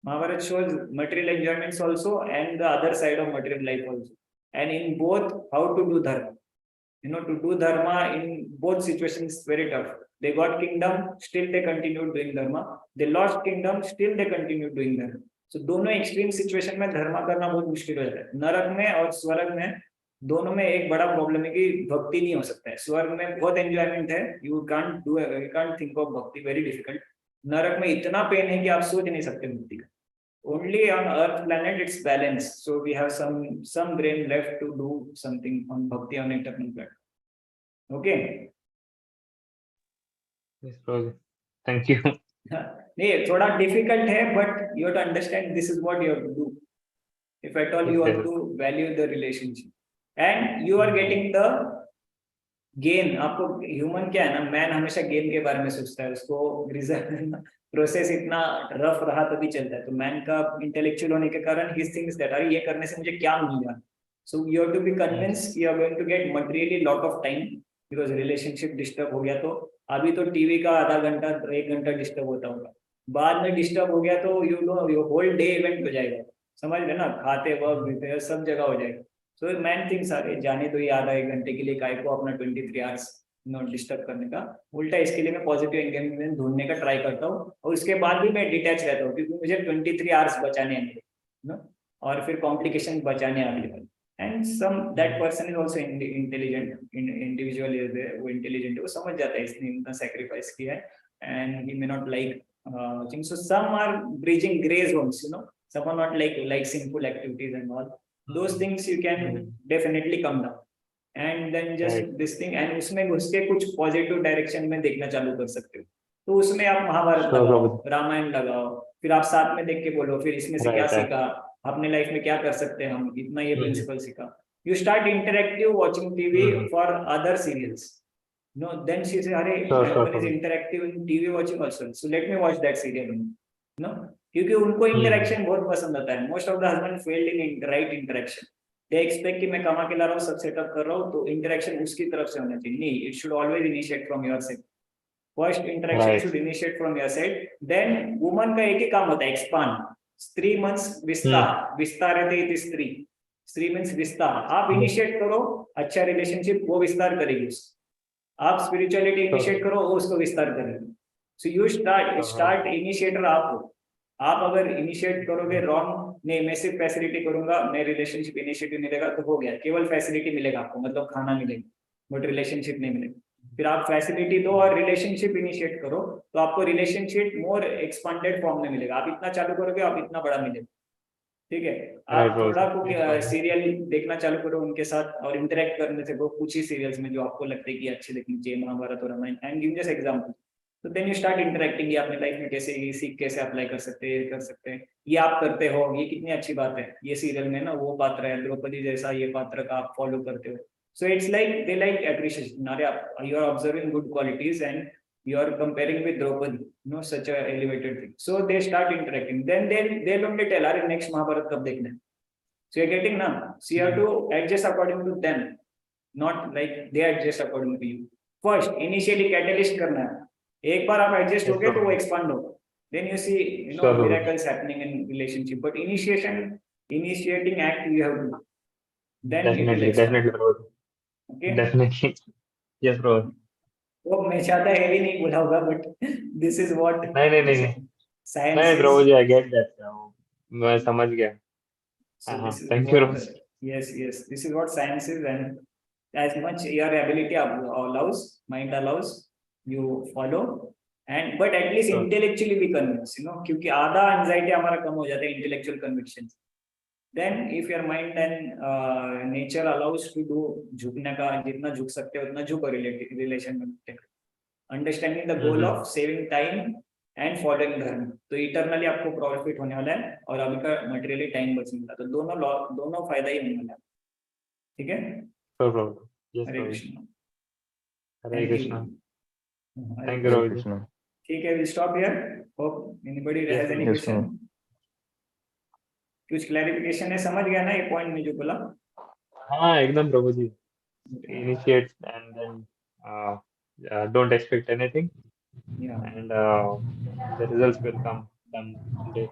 Mahabharata shows material enjoyments also and the other side of material life also. And in both, how to do dharma. To do dharma in both situations is very tough. They got kingdom, still they continued doing dharma. They lost kingdom, still they continued doing dharma. So दोनों extreme situation में धर्म करना बहुत मुश्किल हो जाता है. नरक में और स्वर्ग में दोनों में एक बड़ा प्रॉब्लम है कि भक्ति नहीं हो सकता है. स्वर्ग में बहुत एंजॉयमेंट है, यू कांट थिंक ऑफ भक्ति, वेरी डिफिकल्ट. नरक में इतना पेन है कि आप सोच नहीं सकते भक्ति का. Only on Earth planet it's balanced, so we have some brain left to do something on bhakti on eternal planet. Okay. Yes, Prabhuji. Thank you. नहीं थोड़ा डिफिकल्ट है, but you have to understand this is what you have to do. If at all you want to value the relationship, and you are getting the gain. आपको human क्या है ना, man हमेशा gain के बारे में सोचता है, उसको रिजल्ट प्रोसेस इतना रफ रहा तभी चलता है. तो मैन का इंटेलेक्चुअल होने के कारण ही थिंक्स दैट अरे ये करने से मुझे क्या मिलेगा. So you have to be convinced you are going to get materially lot of time, because relationship disturb हो गया तो अभी तो टीवी का आधा घंटा 1 घंटा डिस्टर्ब होता होगा, बाद में डिस्टर्ब हो गया तो योर होल डे इवेंट हो जाएगा. समझ रहे ना, खाते वक्त सब जगह हो जाएगा. सो मैन थिंग्स अरे जाने तो ये आधा 1 घंटे के लिए काय को अपना 23 आवर्स डिस्टर्ब करने का. उल्टा इसके लिए मैं पॉजिटिव एंगेजमेंट ढूंढने का ट्राई करता हूँ, और उसके बाद भी मैं डिटैच रहता हूँ क्योंकि मुझे 23 आवर्स बचाने हैं और फिर कॉम्प्लिकेशन बचाने available. And some that person is also intelligent individual, वो इंटेलिजेंट है, वो समझ जाता है इसने इतना सेक्रीफाइस किया है and he may not like things. So some are bridging grey zones, some are not like sinful activities and all those things you can definitely come down. And then just this thing, and उसमें घुस के कुछ positive direction में देखना चालू कर सकते हो. तो उसमें आप महाभारत लगाओ, रामायण लगाओ, फिर आप साथ में देख के बोलो फिर इसमें से क्या सीखा, अपने लाइफ में क्या कर सकते हैं हम, इतना ये प्रिंसिपल सीखा. You start interactive watching TV for other serials. Then she say अरे is interactive in TV watching also, so let me watch that serial. क्योंकि उनको इंटरेक्शन बहुत पसंद आता है. Most of the husband failed in right interaction. They expect कि मैं कमा के ला रहा हूँ, सब सेटअप कर रहा हूँ, तो इंटरेक्शन उसकी तरफ से होना चाहिए. नहीं, it should always initiate from your side. First interaction should initiate from your side. Then woman का एक ही काम होता है, एक्सपांड. स्त्री मींस विस्तार, विस्तार रहते स्त्री, स्त्री मींस विस्तार. आप इनिशिएट करो अच्छा रिलेशनशिप, वो विस्तार करेगी. आप स्पिरिचुअलिटी इनिशिएट करो, वो उसको विस्तार करेगा। सो यू स्टार्ट इनिशिएटर आप हो। आप अगर इनिशिएट करोगे रॉन्ग, नहीं मैं सिर्फ फैसिलिटी करूंगा, मैं रिलेशनशिप इनिशिएटिव मिलेगा तो हो गया, केवल फैसिलिटी मिलेगा आपको, मतलब खाना मिलेगा, बट रिलेशनशिप नहीं मिलेगा। फिर आप फैसिलिटी दो और रिलेशनशिप इनिशिएट करो, तो आपको रिलेशनशिप मोर एक्सपांडेड फॉर्म में मिलेगा। आप इतना चालू करोगे, आप इतना बड़ा मिलेगा। ठीक है, आप थोड़ा को सीरियल देखना चालू करो उनके साथ और इंटरेक्ट करने से, वो कुछ ही सीरियल्स में जो आपको लगता है कि अच्छे देखनी चाहिए, महाभारत और Ramayan, and give just example. तो देन यू स्टार्ट इंटरेक्टिंग, ये अपने लाइफ में कैसे ये सीख कैसे अप्लाई कर सकते हैं, कर सकते हैं, ये आप करते हो, ये कितनी अच्छी बात है, ये सीरियल में ना वो पात्र है द्रौपदी जैसा, ये पात्र का आप फॉलो करते हो। So it's like they like appreciation, अरे आप you are observing good qualities and you are comparing with Draupadi, such a elevated thing. So they start interacting. Then they'll only tell, "Are next Mahabharat kab dekhna hai?" So you're getting now. So you have to adjust according to them, not like they adjust according to you. First, initially catalyst करना है. एक बार आप adjust हो गए तो वो expand होगा. Then you see, miracles happening in relationship. But initiating act you have to do. Then it will expand. Definitely, bro. Okay. Definitely. Yes, bro. वो मैं ज्यादा हेवी नहीं बोला होगा, बट दिस इज व्हाट नहीं साइंस नहीं bro, मुझे I get that, मैं समझ गया। so this is thank you what yes this is what science is, and as much your ability allows, mind allows, you follow, and but at least intellectually be convinced, क्योंकि आधा anxiety हमारा कम हो जाता है intellectual conviction. then if your mind and nature allows to do, झुकने का जितना झुक सकते हो उतना झुको रिलेशन में, understanding the goal of saving time and following धर्म, तो इटरनली आपको प्रॉफिट होने वाला है और अभी का मटेरियली टाइम बचने वाला, तो दोनों फायदा ही होने वाला है। ठीक है, Hare Krishna. Hare Krishna. Thank you Hare Krishna. ठीक है, we stop here. Hope anybody has any Yes, question, कुछ क्लैरिफिकेशन है, समझ गया ना ये पॉइंट में जो बोला? हाँ एकदम प्रभु जी। Initiate and then don't expect anything, and the results will come someday.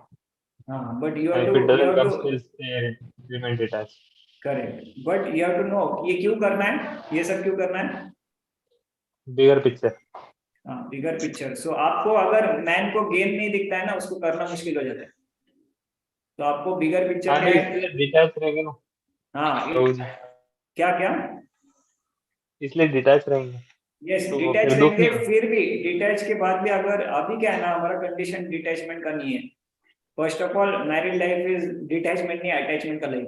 But you And have if it to doesn't come, still stay, remain detached. Correct, but you have to know ये क्यों करना है, ये सब क्यों करना है? Bigger picture. Bigger picture. So आपको अगर मैन को गेम नहीं दिखता है ना, उसको करना मुश्किल हो जाता है, तो आपको बिगर पिक्चर क्या है? डिटैच रहेंगे ना। हाँ, क्या क्या? इसलिए डिटैच रहेंगे। यस, तो डिटैच फिर दुख रहेंगे, नहीं। फिर भी डिटैच के बाद भी अगर अभी क्या है ना, हमारा कंडीशन डिटैचमेंट का नहीं है। First of all married life is detachment नहीं, अटैचमेंट का लाइफ,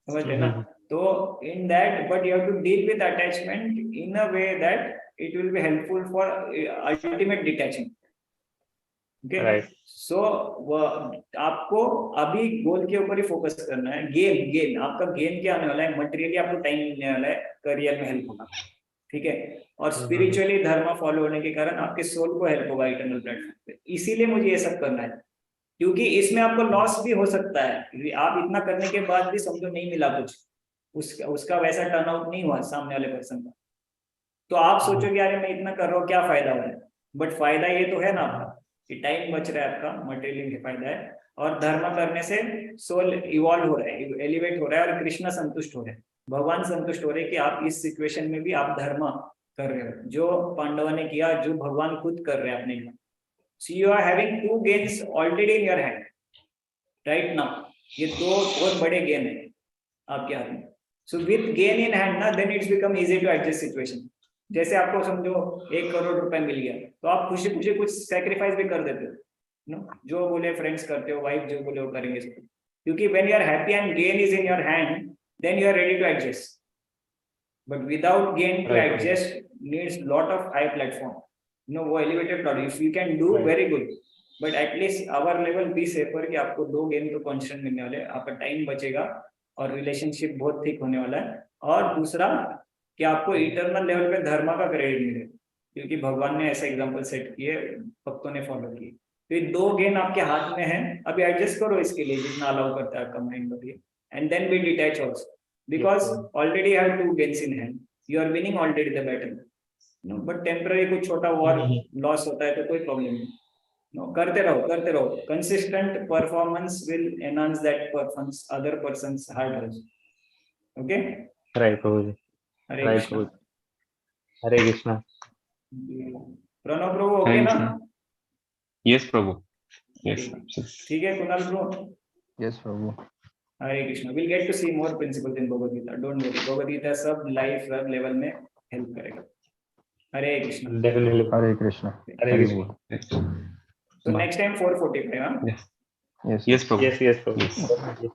समझ लेना। तो in that, but you have to deal with attachment in a way that it will be helpful for ultimate detachment. Okay, so आपको अभी गोल के ऊपर ही focus करना है। गेन आपका गेन क्या आने वाला है? मटेरियली आपको टाइम मिलने वाला है, करियर में हेल्प होगा, ठीक है, और स्पिरिचुअली धर्म फॉलो होने के कारण आपके सोल को हेल्प होगा इटर्नल प्लेटफॉर्म पे। इसीलिए मुझे ये सब करना है, क्योंकि इसमें आपको लॉस भी हो सकता है। आप इतना करने के बाद भी समझो नहीं मिला कुछ, उसका वैसा टर्न आउट नहीं हुआ सामने वाले पर्सन का, तो आप सोचोगे अरे मैं इतना कर रहा हूँ, क्या फायदा हो रहा है? बट फायदा ये तो है ना आपका कि टाइम बच रहा है, आपका मटेरियल फायदा है, और धर्म करने से सोल इवॉल्व हो रहा है, एलिवेट हो रहा है, और कृष्ण संतुष्ट हो रहे हैं, भगवान संतुष्ट हो रहे हैं कि आप इस सिचुएशन में भी आप धर्म कर रहे हो, जो पांडवों ने किया, जो भगवान खुद कर रहे हैं अपने लिए। So you are having two gains already in your hand right now. ये दो बहुत बड़े गेन है आपके हाथ में। So with gain in hand ना, then it's become easy to adjust situation. जैसे आपको समझो 1 करोड़ रुपए मिल गया, तो आप खुशी खुशी कुछ सैक्रिफाइस भी कर देते हो, जो बोले फ्रेंड्स करते हो, वाइफ जो बोले वो करेंगे, क्योंकि when you are happy and gain is in your hand, then you are ready to adjust. But without gain to adjust needs lot of high platform. वो elevated product. If you can do very good, but at least our level be safer कि आपको 2 gain तो constant मिलने वाले, आपका time बचेगा और relationship बहुत थिक होने वाला है, और दूसरा कि आपको इटर्नल लेवल पे धर्म का क्रेडिट मिलेगा, क्योंकि भगवान ने ऐसे एग्जांपल सेट किए, भक्तों ने फॉलो किए। तो ये 2 गेन आपके हाथ में है, अभी एडजस्ट करो इसके लिए जितना अलाउ करता है आपका mind body, and then be detach also, because already you have 2 gains in hand, you are winning already the battle, but temporary कुछ छोटा वॉर लॉस होता है तो कोई प्रॉब्लम नहीं, करते रहो, consistent performance will enhance that performance other person's heart also. Okay, right, Prabhuji. Hare Right, Krishna. Prabhuji. Hare Krishna. Pranav Prabhu okay Hare ना? Krishna. Yes, Prabhu. Yes. ठीक है Kunal bro. Yes, Prabhu. Hare Krishna. Will get to see more principles in Bhagavad Gita, don't worry. Bhagavad Gita सब life sub level में help करेगा। हरे Krishna. Definitely. Hare Krishna. Hare Hare Krishna. Bol. Yes. So next time 4:45, huh? Yes. Yes, Yes, Prabhu. Yes, Prabhu. Yes. Definitely.